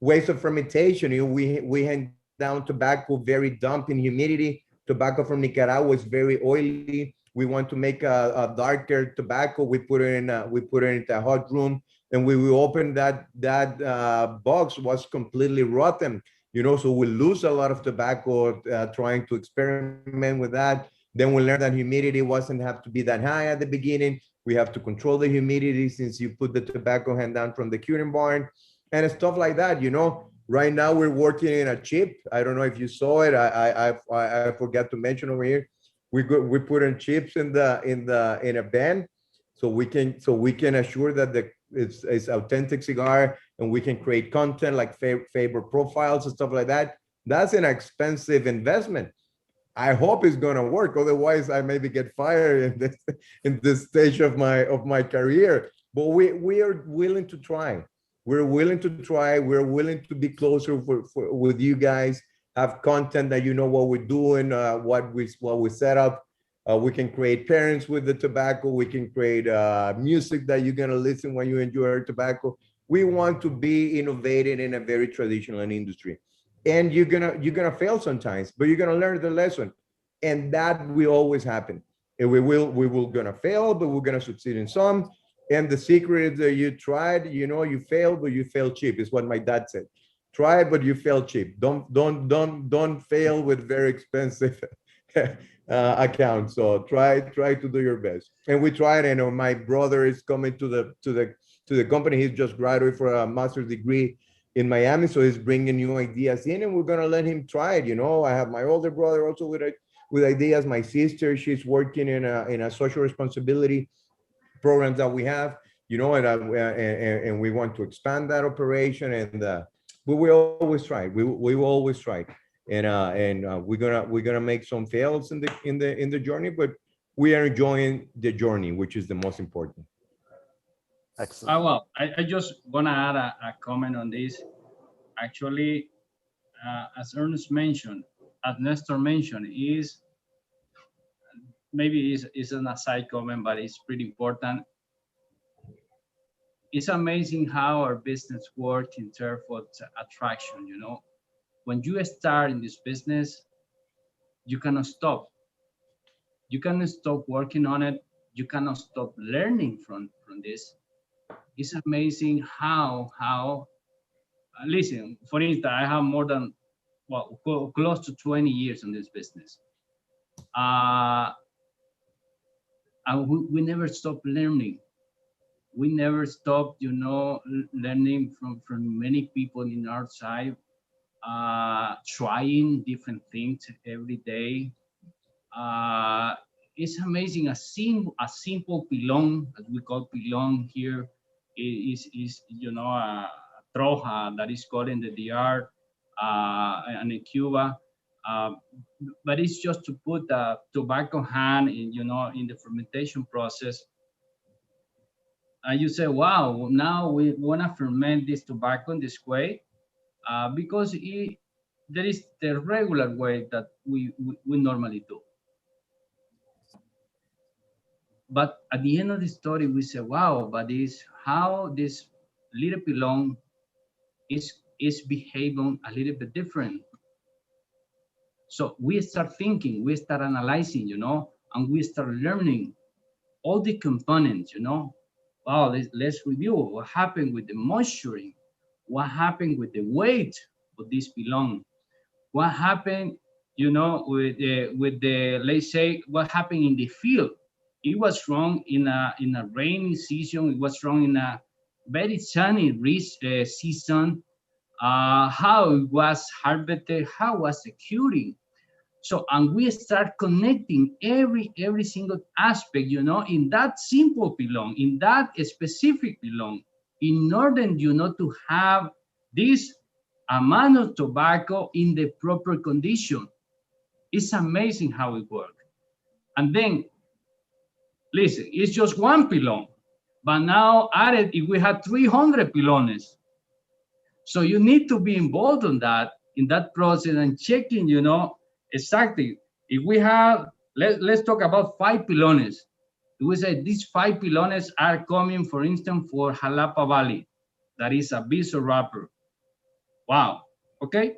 Ways of fermentation. You know, we hand down tobacco very damp in humidity. Tobacco from Nicaragua is very oily. We want to make a darker tobacco. We put it in a hot room, and we open that box was completely rotten. You know, so we lose a lot of tobacco trying to experiment with that. Then we learned that humidity wasn't have to be that high at the beginning. We have to control the humidity since you put the tobacco hand down from the curing barn and stuff like that. You know, right now we're working in a chip. I don't know if you saw it. I forgot to mention over here. We put in chips in a band, so we can assure that it's authentic cigar, and we can create content like favorite profiles and stuff like that. That's an expensive investment. I hope it's gonna work. Otherwise, I maybe get fired in this stage of my career. But we are willing to try. We're willing to try. We're willing to be closer with you guys. Have content that you know what we're doing, what we set up. We can create pairings with the tobacco. We can create music that you're gonna listen when you enjoy our tobacco. We want to be innovating in a very traditional industry, and you're gonna fail sometimes, but you're gonna learn the lesson, and that will always happen. And we will gonna fail, but we're gonna succeed in some. And the secret is that you tried, you know, you failed, but you failed cheap. Is what my dad said. Try, but you fail cheap. Don't fail with very expensive accounts. So try to do your best. And we tried. I know my brother is coming to the company. He's just graduated for a master's degree in Miami, so he's bringing new ideas in, and we're gonna let him try it. You know, I have my older brother also with ideas. My sister, she's working in a social responsibility programs that we have. You know, and we want to expand that operation, and we will always try. We will always try, and we're gonna make some fails in the journey, but we are enjoying the journey, which is the most important. Excellent. Well, I just want to add a comment on this. Actually, as Ernest mentioned, as Nestor mentioned, maybe is an aside comment, but it's pretty important. It's amazing how our business works in terms of attraction. You know, when you start in this business, you cannot stop. You cannot stop working on it. You cannot stop learning from this. It's amazing how listen, for instance, I have more than close to 20 years in this business. And we never stop learning. We never stop, you know, learning from many people in our side, trying different things every day. It's amazing. A simple pilon, as we call pilon here, is you know, a troja that is called in the DR and in Cuba. But it's just to put the tobacco hand in, you know, in the fermentation process. And you say, wow, now we want to ferment this tobacco in this way, because there is the regular way that we normally do. But at the end of the story, we say, wow, but is how this little pilon is behaving a little bit different. So we start thinking, we start analyzing, you know, and we start learning all the components, you know. Wow, let's review what happened with the moisturing, what happened with the weight of this pilon, what happened, you know, with the let's say what happened in the field. It was wrong in a rainy season. It was wrong in a very sunny season. How it was harvested, how was the curing. So, and we start connecting every single aspect, you know, in that simple pilon, in that specific pilon, in order, you know, to have this amount of tobacco in the proper condition. It's amazing how it works. And then, listen, it's just one pilon, but now added, if we had 300 pilones. So you need to be involved in that process and checking, exactly. If we have, let's talk about 5 pilones. We say these 5 pilones are coming, for instance, for Jalapa Valley. That is a Viso wrapper. Wow, okay?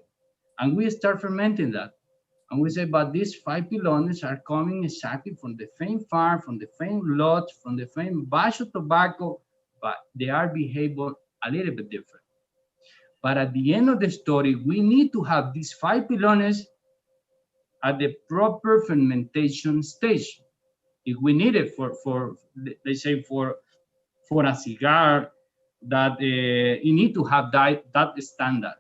And we start fermenting that. And we say, but these 5 pilones are coming exactly from the same farm, from the same lot, from the same batch of tobacco, but they are behaving a little bit different. But at the end of the story, we need to have these 5 pilones at the proper fermentation stage. If we need it for let's say for a cigar, that you need to have that standard.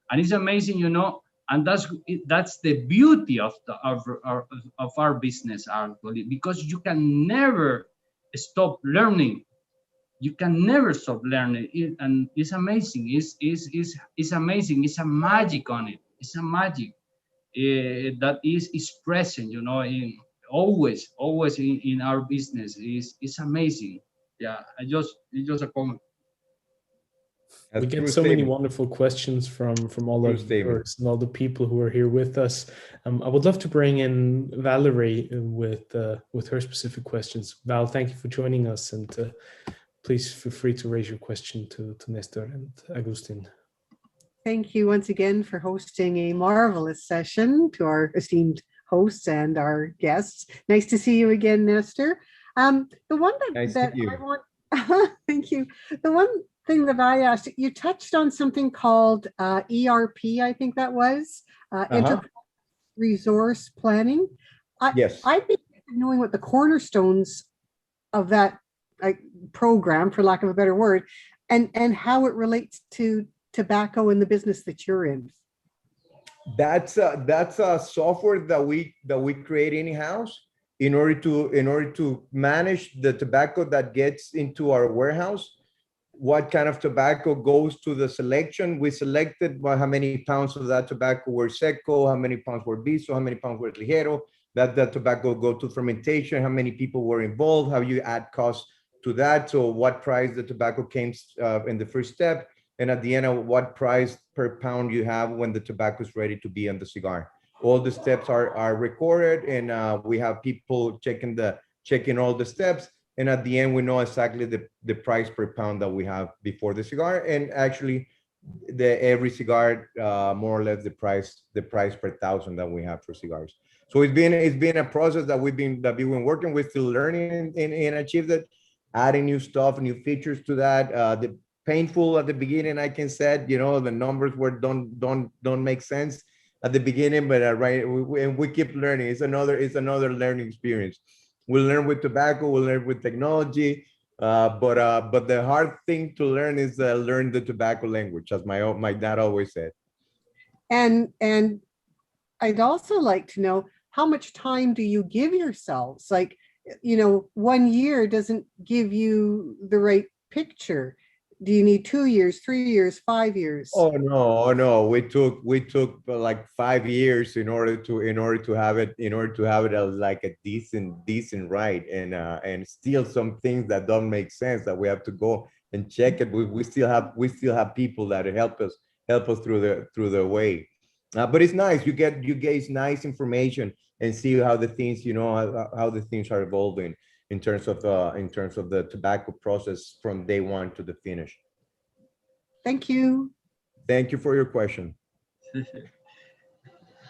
And it's amazing, and that's the beauty of our business, actually, because you can never stop learning. You can never stop learning, and it's amazing. It's amazing. It's a magic on it. It's a magic that is present, in always in our business. It's amazing. Yeah, it's just a comment. We get so many wonderful questions from all our viewers and all the people who are here with us. I would love to bring in Valerie with her specific questions. Val, thank you for joining us, and please feel free to raise your question to Néstor and Agustin. Thank you once again for hosting a marvelous session, to our esteemed hosts and our guests. Nice to see you again, Néstor. The one that I want, thank you. The one thing that I asked, you touched on something called ERP, I think that was, Enterprise Resource Planning. Yes. I'd be interested in knowing what the cornerstones of that program, for lack of a better word, and how it relates to tobacco in the business that you're in. That's a software that we create in-house in order to manage the tobacco that gets into our warehouse. What kind of tobacco goes to the selection? We selected how many pounds of that tobacco were seco, how many pounds were viso, how many pounds were ligero. That tobacco go to fermentation, how many people were involved, how you add costs to that. So what price the tobacco came in the first step, and at the end of what price per pound you have when the tobacco is ready to be on the cigar. All the steps are recorded, and we have people checking all the steps. And at the end, we know exactly the price per pound that we have before the cigar. And actually, every cigar, more or less the price per thousand that we have for cigars. So it's been a process that we've been working with, still learning and achieve that, adding new stuff, new features to that. The painful at the beginning, I can say, the numbers don't make sense at the beginning, but and we keep learning. It's another learning experience. We'll learn with tobacco, we'll learn with technology, but the hard thing to learn is learn the tobacco language, as my dad always said. And I'd also like to know, how much time do you give yourselves? 1 year doesn't give you the right picture. Do you need 2 years, 3 years, 5 years? Oh no! We took like 5 years in order to have it as like a decent ride, and still some things that don't make sense that we have to go and check it. We still have people that help us through the way. But it's nice. You get nice information and see how the things how the things are evolving in terms of the tobacco process from day one to the finish. Thank you. Thank you for your question.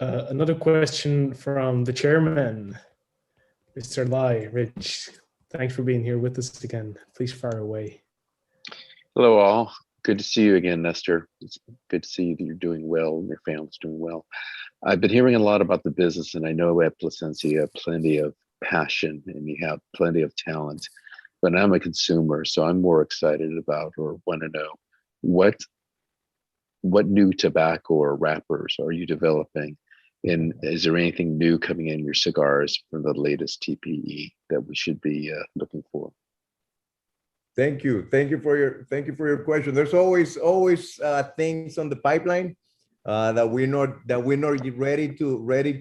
Another question from the chairman, Mr. Lai. Rich, thanks for being here with us again. Please fire away. Hello all. Good to see you again, Néstor. It's good to see that you're doing well and your family's doing well. I've been hearing a lot about the business, and I know at Plasencia you have plenty of passion and you have plenty of talent, but I'm a consumer, so I'm more excited about or want to know what new tobacco or wrappers are you developing, and is there anything new coming in your cigars from the latest TPE that we should be looking for? Thank you for your question. There's always things on the pipeline that we're not ready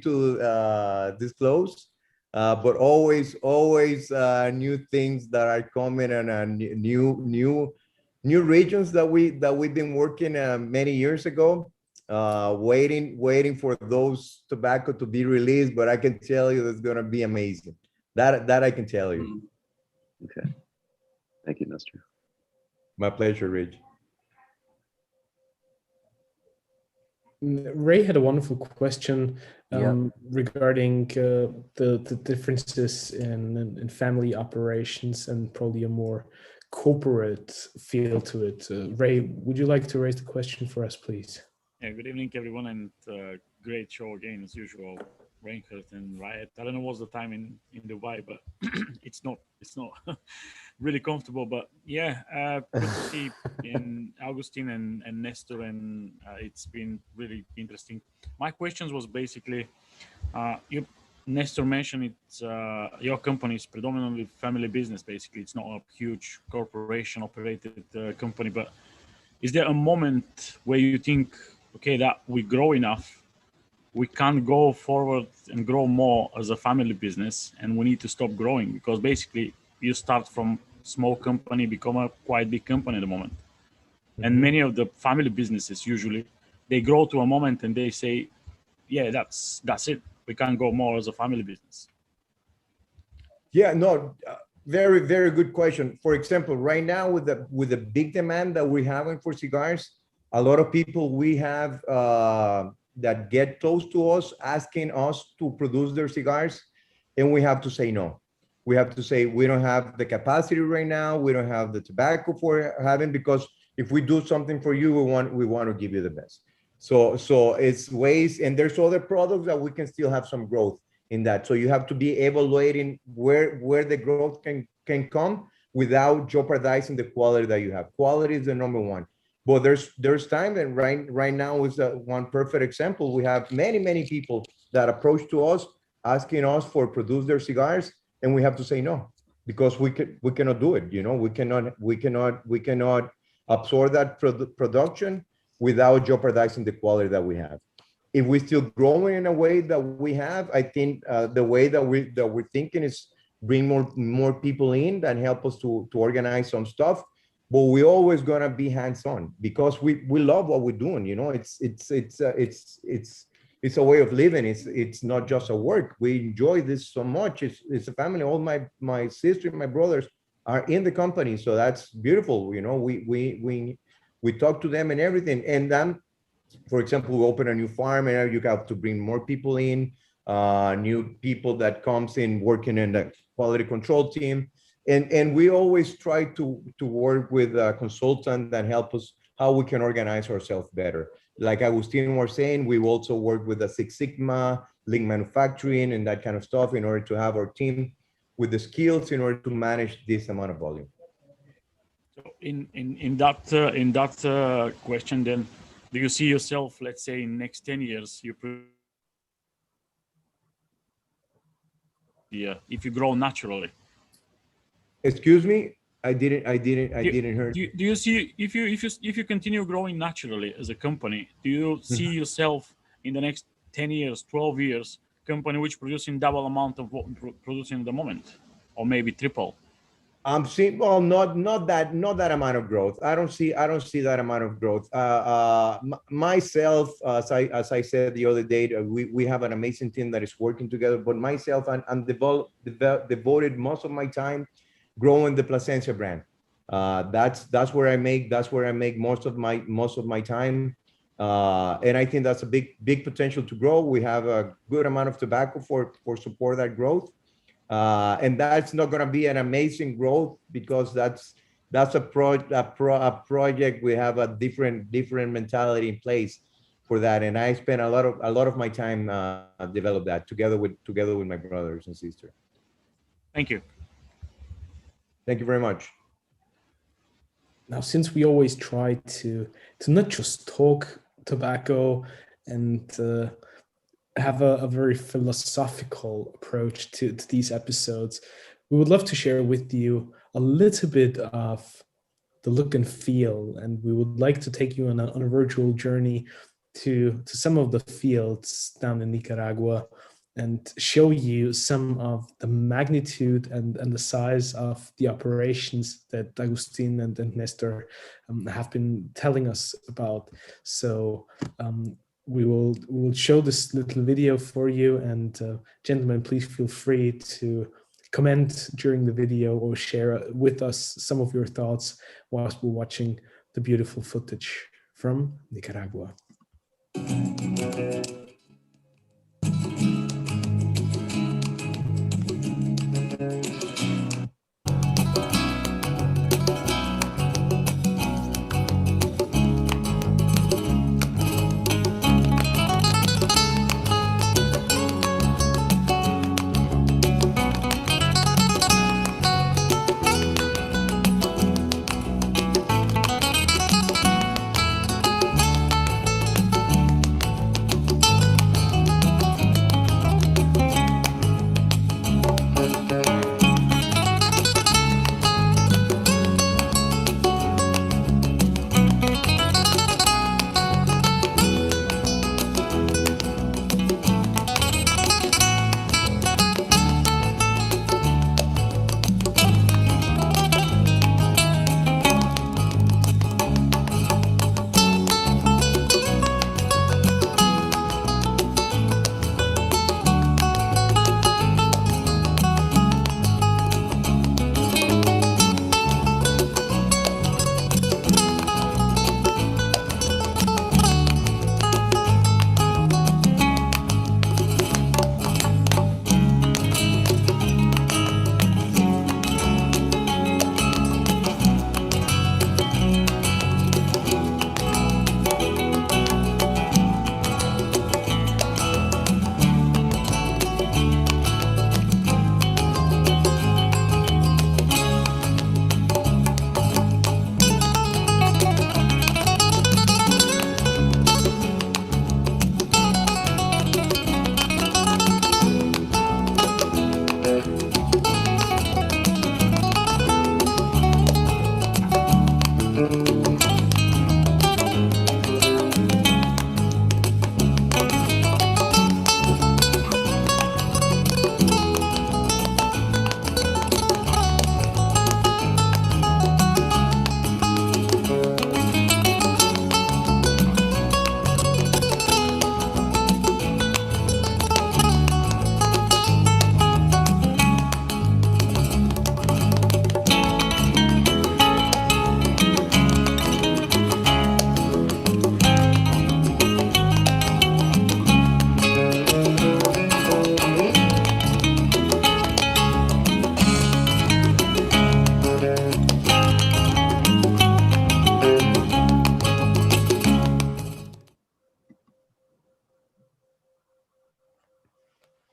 to disclose, but always new things that are coming, and new new regions that we've been working many years ago, waiting for those tobacco to be released. But I can tell you it's going to be amazing. That I can tell you. Okay. Thank you, Nestor. My pleasure, Rich. Ray had a wonderful question regarding the differences in family operations and probably a more corporate feel to it. Ray, would you like to raise the question for us, please? Yeah, good evening, everyone, and great show again as usual. Reinhardt and Riot. I don't know what's the time in Dubai, but it's not really comfortable. But yeah, good to see in Agustin and Nestor, and it's been really interesting. My questions was basically, Nestor mentioned it's your company is predominantly family business. Basically, it's not a huge corporation operated company. But is there a moment where you think, okay, that we grow enough, we can't go forward and grow more as a family business, and we need to stop growing? Because basically you start from small company, become a quite big company at the moment. And many of the family businesses, usually they grow to a moment and they say, yeah, that's it. We can't go more as a family business. Yeah, no, very, very good question. For example, right now with the big demand that we're having for cigars, a lot of people we have that get close to us asking us to produce their cigars, and we have to say no. We have to say we don't have the capacity right now. We don't have the tobacco for having, because if we do something for you, we want to give you the best. So it's ways, and there's other products that we can still have some growth in that. So you have to be evaluating where the growth can come without jeopardizing the quality that you have. Quality is the number one. But there's time, and right now is one perfect example. We have many people that approach to us asking us for produce their cigars, and we have to say no, because we cannot do it. You know, we cannot absorb that production without jeopardizing the quality that we have. If we're still growing in a way that we have, I think the way that we're thinking is bring more people in that help us to organize some stuff. But we're always gonna be hands-on because we love what we're doing. You know, it's a way of living. It's not just a work. We enjoy this so much. It's a family. All my sister and my brothers are in the company, so that's beautiful. You know, we talk to them and everything. And then, for example, we open a new farm, and you have to bring more people in, new people that comes in working in the quality control team. And we always try to work with a consultant that help us how we can organize ourselves better. Like Agustin was saying, we also work with the Six Sigma, lean manufacturing, and that kind of stuff in order to have our team with the skills in order to manage this amount of volume. So in that question, then, do you see yourself, let's say, in next 10 years, if you grow naturally? Excuse me, I didn't hear. Do you see, if you continue growing naturally as a company, do you see yourself in the next 10 years, 12 years, company which producing double amount of what producing at the moment, or maybe triple? I'm seeing, well, not that amount of growth. I don't see that amount of growth. Myself, as I said the other day, we have an amazing team that is working together. But myself, I'm devoted most of my time growing the Plasencia brand. That's where I make most of my time. And I think that's a big potential to grow. We have a good amount of tobacco for support that growth. And that's not going to be an amazing growth because that's a project. We have a different mentality in place for that. And I spend a lot of my time develop that together with my brothers and sisters. Thank you. Thank you very much. Now, since we always try to not just talk tobacco and have a very philosophical approach to these episodes, we would love to share with you a little bit of the look and feel, and we would like to take you on a virtual journey to some of the fields down in Nicaragua and show you some of the magnitude and the size of the operations that Agustin and Nestor have been telling us about. So we will show this little video for you, and gentlemen, please feel free to comment during the video or share with us some of your thoughts whilst we're watching the beautiful footage from Nicaragua.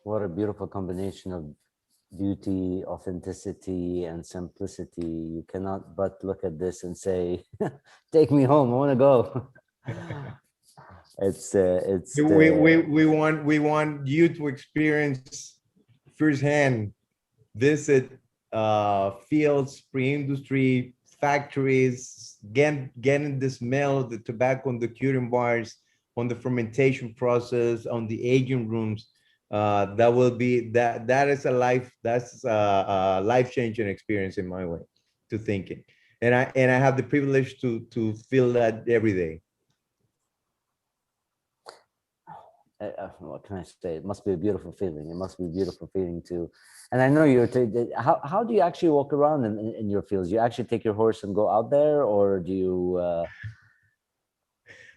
What a beautiful combination of beauty, authenticity, and simplicity. You cannot but look at this and say, take me home, I want to go. We want you to experience firsthand, visit fields, pre-industry factories, getting the smell of the tobacco on the curing bars, on the fermentation process, on the aging rooms. That is a life-changing experience in my way to thinking, and I have the privilege to feel that every day. What can I say? It must be a beautiful feeling. It must be a beautiful feeling too. And I know you're. How do you actually walk around in your fields? You actually take your horse and go out there, or do you?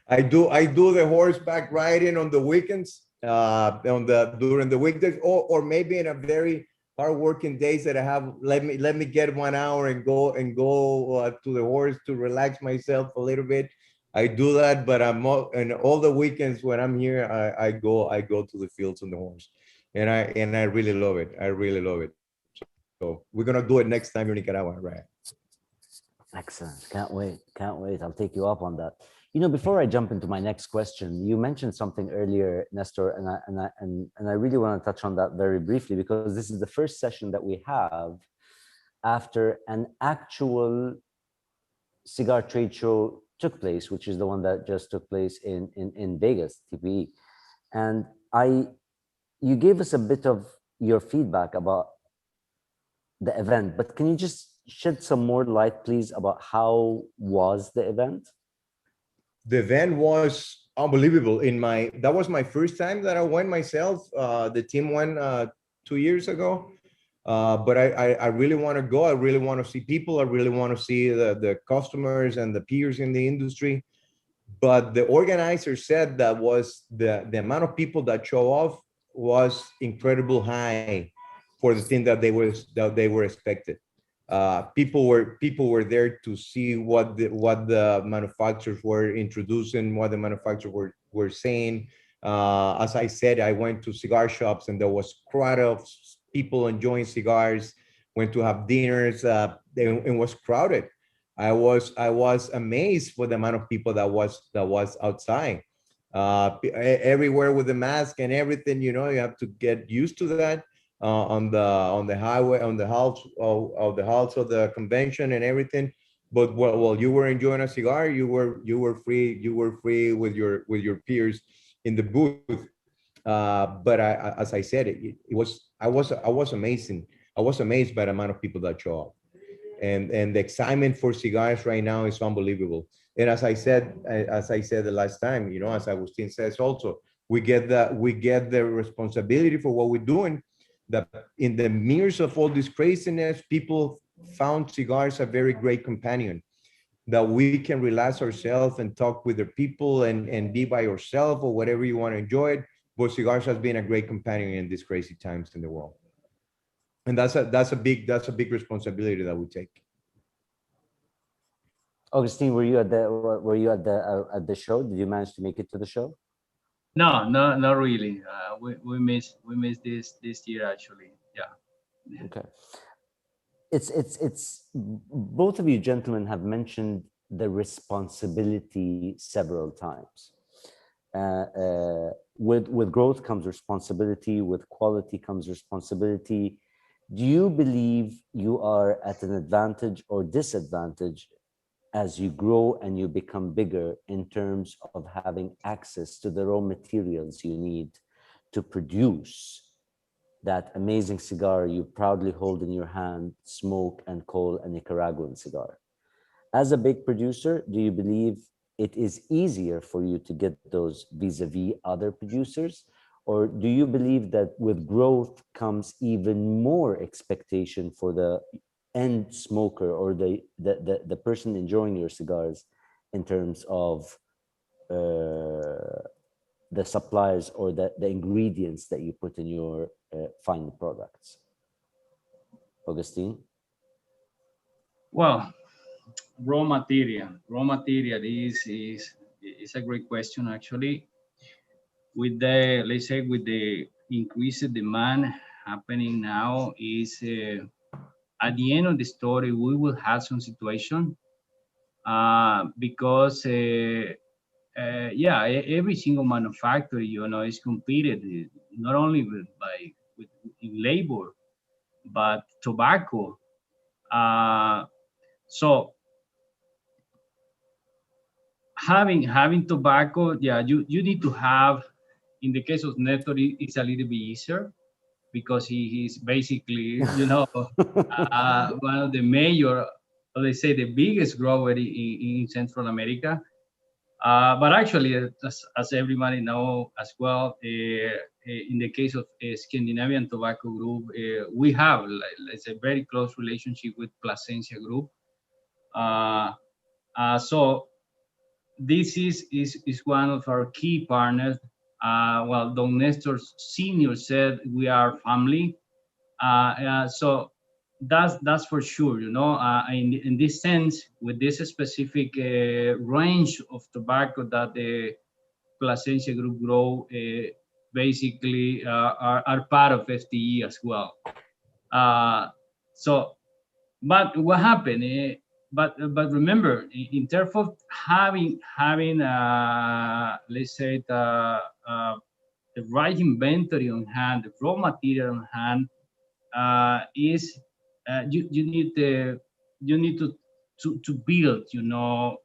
I do the horseback riding on the weekends, during the weekdays, or maybe in a very hard working days that I have. Let me get 1 hour and go to the horse to relax myself a little bit. I do that, but and all the weekends when I'm here, I go to the fields on the horse, and I really love it. I really love it. So we're gonna do it next time you're in Nicaragua, right? Excellent. Can't wait. Can't wait. I'll take you up on that. You know, before I jump into my next question, you mentioned something earlier, Nestor, and I really want to touch on that very briefly, because this is the first session that we have after an actual cigar trade show took place, which is the one that just took place in Vegas, TPE. And you gave us a bit of your feedback about the event, but can you just shed some more light, please, about how was the event? The event was unbelievable. That was my first time that I went myself. The team went 2 years ago. But I really want to go. I really want to see people. I really want to see the customers and the peers in the industry. But the organizer said that was the amount of people that show up was incredible high for the thing that they were expected. People were there to see what the manufacturers were introducing, what the manufacturers were saying. As I said, I went to cigar shops and there was crowd of people enjoying cigars. Went to have dinners. It was crowded. I was amazed for the amount of people that was outside. Everywhere with the mask and everything. You have to get used to that. On the highway, on the halls of the convention and everything. But while you were enjoying a cigar, you were free with your peers in the booth. But as I said, I was amazing. I was amazed by the amount of people that show up, and the excitement for cigars right now is unbelievable. And as I said the last time, as Agustin says also, we get the responsibility for what we're doing. That in the mirrors of all this craziness, people found cigars a very great companion, that we can relax ourselves and talk with the people and be by yourself or whatever you want to enjoy it. But cigars has been a great companion in these crazy times in the world. And that's a big responsibility that we take. Augustine, were you at the show? Did you manage to make it to the show? No, not really. We missed this year actually. Yeah. Okay. It's both of you gentlemen have mentioned the responsibility several times. With growth comes responsibility. With quality comes responsibility. Do you believe you are at an advantage or disadvantage as you grow and you become bigger in terms of having access to the raw materials you need to produce that amazing cigar you proudly hold in your hand, smoke and call a Nicaraguan cigar? As a big producer, do you believe it is easier for you to get those vis-a-vis other producers? Or do you believe that with growth comes even more expectation for the end smoker or the person enjoying your cigars in terms of the suppliers or the ingredients that you put in your final products? Augustine? Well, raw material is a great question actually. With the increased demand happening now, is at the end of the story we will have some situation because every single manufacturer is competed not only with labor but tobacco. So having tobacco, you need to have. In the case of Néstor, it's a little bit easier because he's basically one of the major, let's say the biggest grower in Central America. But actually, as everybody know as well, in the case of Scandinavian Tobacco Group, we have a very close relationship with Plasencia Group. So this is one of our key partners. Well, Don Néstor Senior said we are family. So that's for sure. In this sense, with this specific range of tobacco that the Plasencia Group grow, basically are part of FTE as well. But what happened? But remember, in terms of having let's say the right inventory on hand, the raw material on hand, is you need to build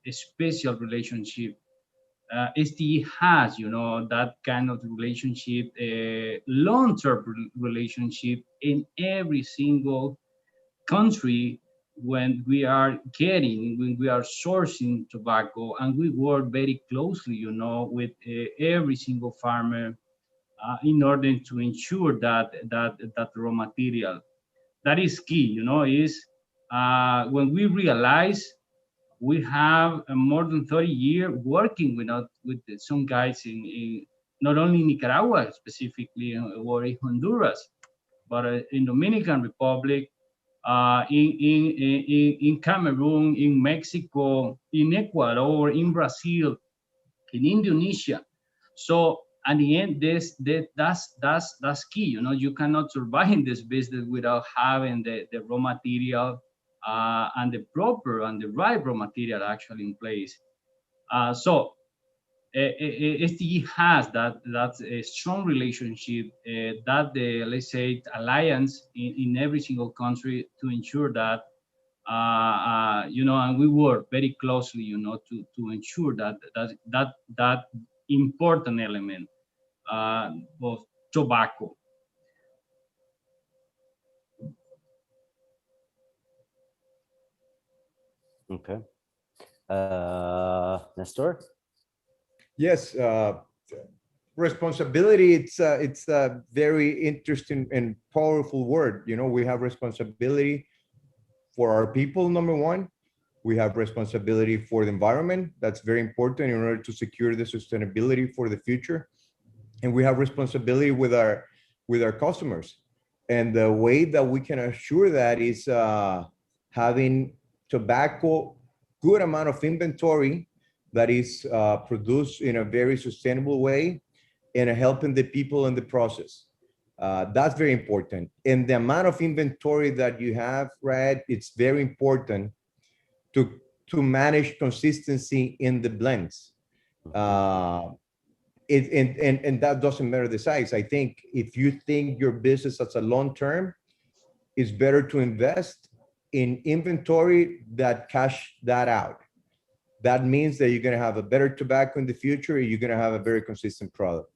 a special relationship STE has, that kind of relationship, long-term relationship in every single country when we are sourcing tobacco, and we work very closely, with every single farmer in order to ensure that raw material. That is key, is when we realize we have more than 30 years working with some guys in not only Nicaragua specifically, or in Honduras, but in Dominican Republic, in Cameroon, in Mexico, in Ecuador, in Brazil, in Indonesia. So at the end, that's key. You cannot survive in this business without having the raw material and the proper and the right raw material actually in place. So STG has that a strong relationship, that the, let's say, alliance in every single country to ensure that, and we work very closely, to ensure that important element of tobacco. Okay. Nestor? Yes, responsibility, it's a very interesting and powerful word. We have responsibility for our people, number one. We have responsibility for the environment. That's very important in order to secure the sustainability for the future. And we have responsibility with our customers. And the way that we can assure that is having tobacco, good amount of inventory that is produced in a very sustainable way, and helping the people in the process. That's very important. And the amount of inventory that you have, right, it's very important to manage consistency in the blends. And that doesn't matter the size. I think if you think your business as a long term, it's better to invest in inventory that cash that out. That means that you're going to have a better tobacco in the future. You're going to have a very consistent product.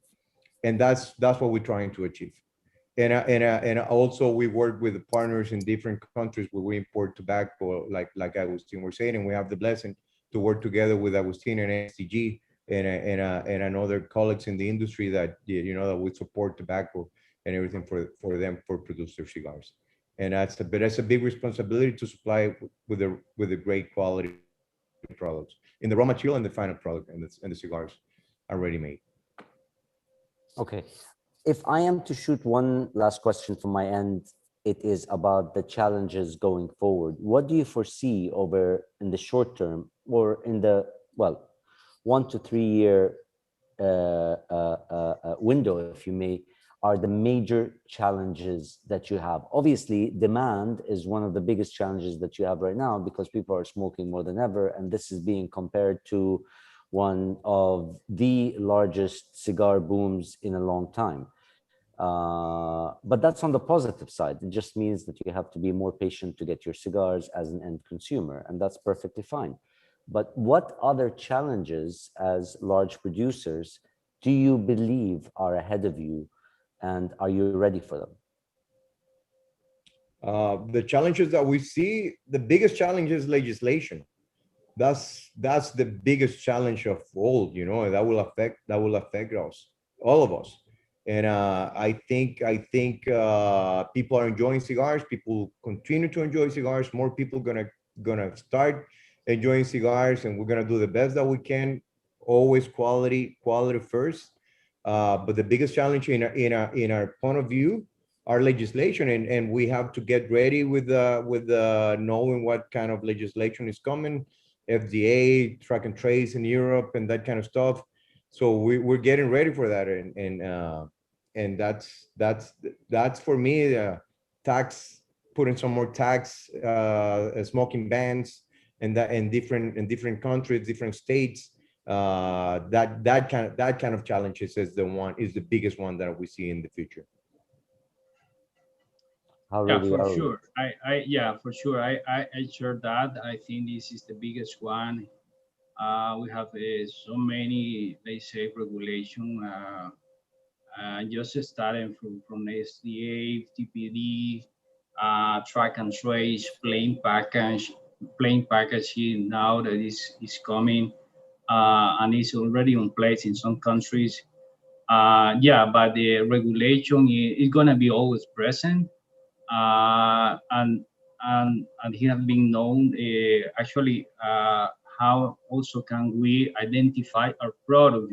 And that's what we're trying to achieve. And also we work with the partners in different countries where we import tobacco, like Agustin was saying, and we have the blessing to work together with Agustin and STG and another colleagues in the industry that, that we support tobacco and everything for them for produce their cigars. And that's a big responsibility to supply with a great quality products in the raw material and the final product, and the cigars are ready made. Okay. If I am to shoot one last question from my end, it is about the challenges going forward. What do you foresee in the short term, or in the, 1 to 3 year window, if you may, are the major challenges that you have? Obviously, demand is one of the biggest challenges that you have right now, because people are smoking more than ever, and this is being compared to one of the largest cigar booms in a long time. But that's on the positive side. It just means that you have to be more patient to get your cigars as an end consumer, and that's perfectly fine. But what other challenges as large producers do you believe are ahead of you, and are you ready for them? The challenges that we see, the biggest challenge is legislation. That's the biggest challenge of all, that will affect us, all of us. And I think people are enjoying cigars. People continue to enjoy cigars. More people gonna start enjoying cigars, and we're gonna do the best that we can. Always quality first. But the biggest challenge in our point of view are legislation, and we have to get ready with knowing what kind of legislation is coming, FDA, track and trace in Europe, and that kind of stuff. So we're getting ready for that, and that's for me, putting some more tax, smoking bans, and that in different countries, different states. That kind of challenges is the biggest one that we see in the future. Yeah, for sure. I share that. I think this is the biggest one. We have so many, they say, regulation. Just starting from SDA, TPD, track and trace, plain packaging now that is coming and is already in place in some countries. Yeah, but the regulation is going to be always present, and he has been known actually how also can we identify our product,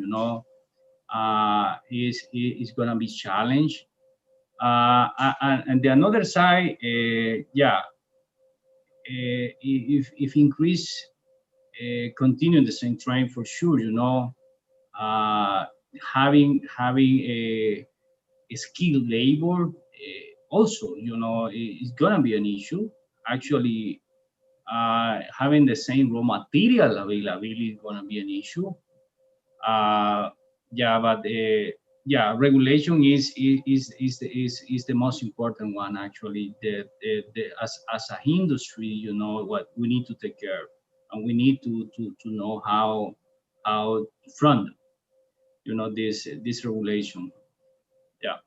is going to be challenged. And the another side, yeah, if increase continue the same trend for sure, uh, having a skilled labor also, is gonna be an issue. Actually, having the same raw material availability is gonna be an issue. Yeah, but yeah, regulation is the most important one actually. As a industry, what we need to take care, and we need to know how to front, this regulation. Yeah.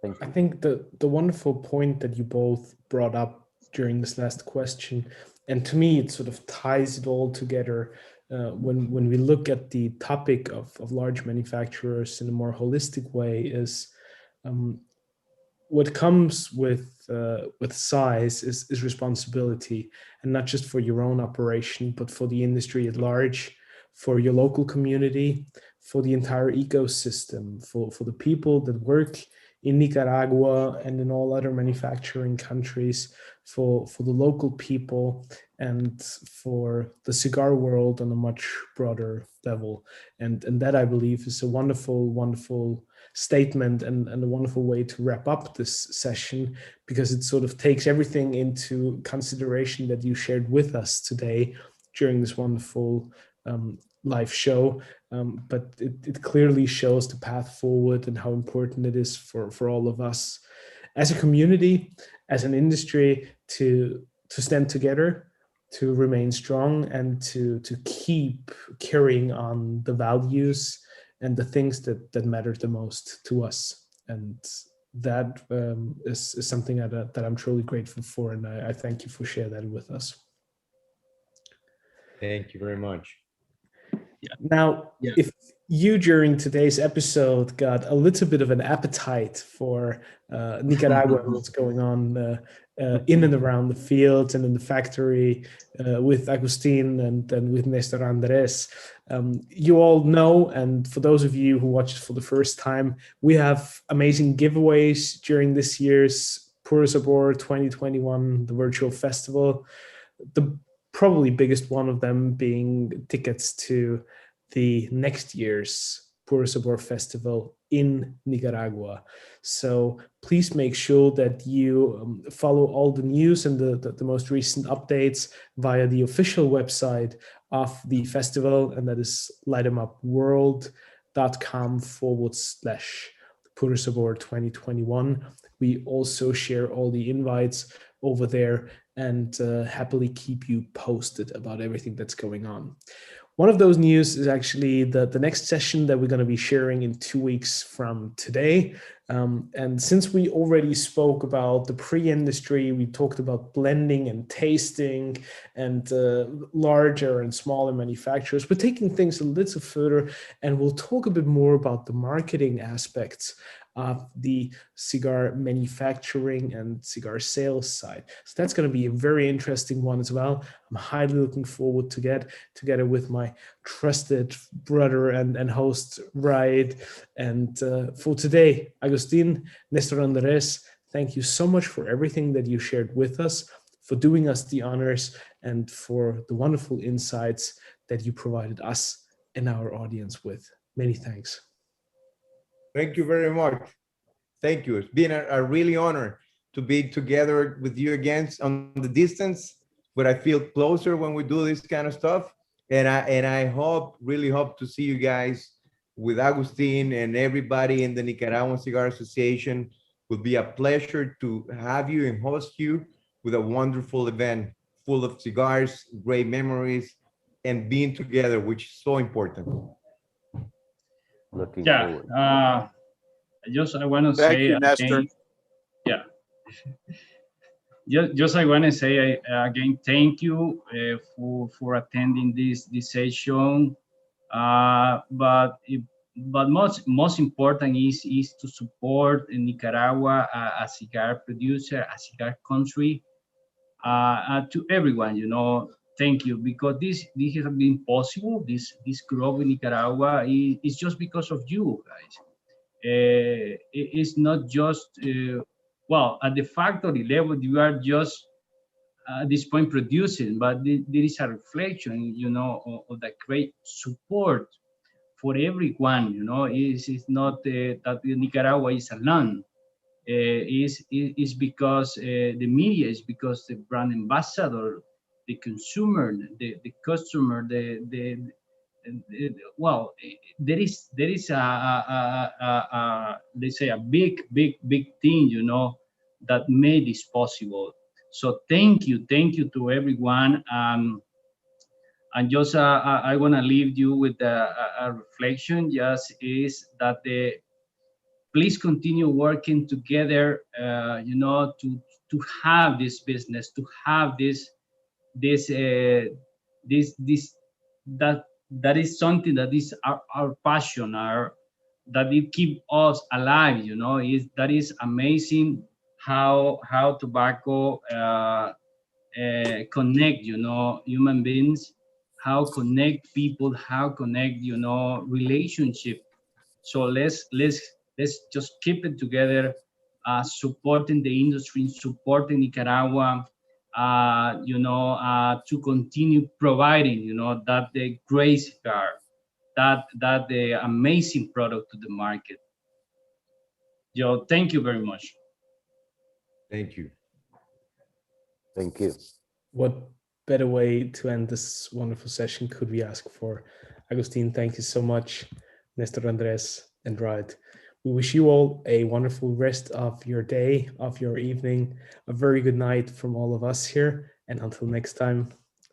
Thank you. I think the wonderful point that you both brought up during this last question, and to me it sort of ties it all together when we look at the topic of large manufacturers in a more holistic way, is what comes with size is responsibility, and not just for your own operation, but for the industry at large, for your local community, for the entire ecosystem, for the people that work in Nicaragua and in all other manufacturing countries, for the local people, and for the cigar world on a much broader level. And that, I believe, is a wonderful statement and a wonderful way to wrap up this session, because it sort of takes everything into consideration that you shared with us today during this wonderful live show. But it clearly shows the path forward and how important it is for all of us as a community, as an industry, to stand together, to remain strong, and to keep carrying on the values and the things that matter the most to us. And that is something that I'm truly grateful for, and I thank you for sharing that with us. Thank you very much. Yeah. Now, yeah. If you during today's episode got a little bit of an appetite for Nicaragua and what's going on in and around the fields and in the factory with Agustin and with Néstor Andrés, you all know, and for those of you who watched for the first time, we have amazing giveaways during this year's Puro Sabor 2021, the virtual festival. The probably biggest one of them being tickets to the next year's Puro Sabor Festival in Nicaragua. So please make sure that you follow all the news and the most recent updates via the official website of the festival, and that is lightemupworld.com/Puro Sabor 2021. We also share all the invites over there and happily keep you posted about everything that's going on. One of those news is actually the next session that we're going to be sharing in 2 weeks from today. And since we already spoke about the pre-industry, we talked about blending and tasting and larger and smaller manufacturers. We're taking things a little further, and we'll talk a bit more about the marketing aspects of the cigar manufacturing and cigar sales side. So that's going to be a very interesting one as well. I'm highly looking forward to get together with my trusted brother and host, Ryan. And for today, Agustin, Néstor Andrés, thank you so much for everything that you shared with us, for doing us the honors, and for the wonderful insights that you provided us and our audience with. Many thanks. Thank you very much. Thank you. It's been a really honor to be together with you again on the distance, but I feel closer when we do this kind of stuff. And I really hope to see you guys with Agustin and everybody in the Nicaraguan Cigar Association. It will be a pleasure to have you and host you with a wonderful event full of cigars, great memories, and being together, which is so important. Looking Yeah, forward. I want to Thank say you, Nestor. again, yeah. Just I want to say again, thank you for attending this session. But most important is to support Nicaragua, a cigar producer, a cigar country, to everyone. Thank you, because this has been possible. This growth in Nicaragua is just because of you guys. It's not just well, at the factory level you are just at this point producing, but there is a reflection, of the great support for everyone. It's not that Nicaragua is alone. Is because the media, is because the brand ambassador, the consumer, the customer, well, there is let's say a big thing, that made this possible. So thank you to everyone. And just I want to leave you with a reflection. Just is that please continue working together. To have this business, to have this that is something that is our passion, that it keep us alive. That is amazing how tobacco connect human beings, how connect people, how connect relationship. So let's just keep it together, supporting the industry, supporting Nicaragua, to continue providing that the great cigar, that the amazing product to the market. Thank you very much. Thank you. Thank you. What better way to end this wonderful session could we ask for? Agustin, thank you so much. Néstor Andrés and Rod. We wish you all a wonderful rest of your day, of your evening, a very good night from all of us here. And until next time,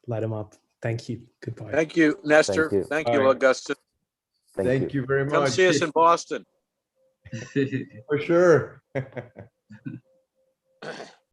light them up. Thank you. Goodbye. Thank you, Nestor. Thank you, Augustin. Thank you very much. Come see us in Boston. For sure.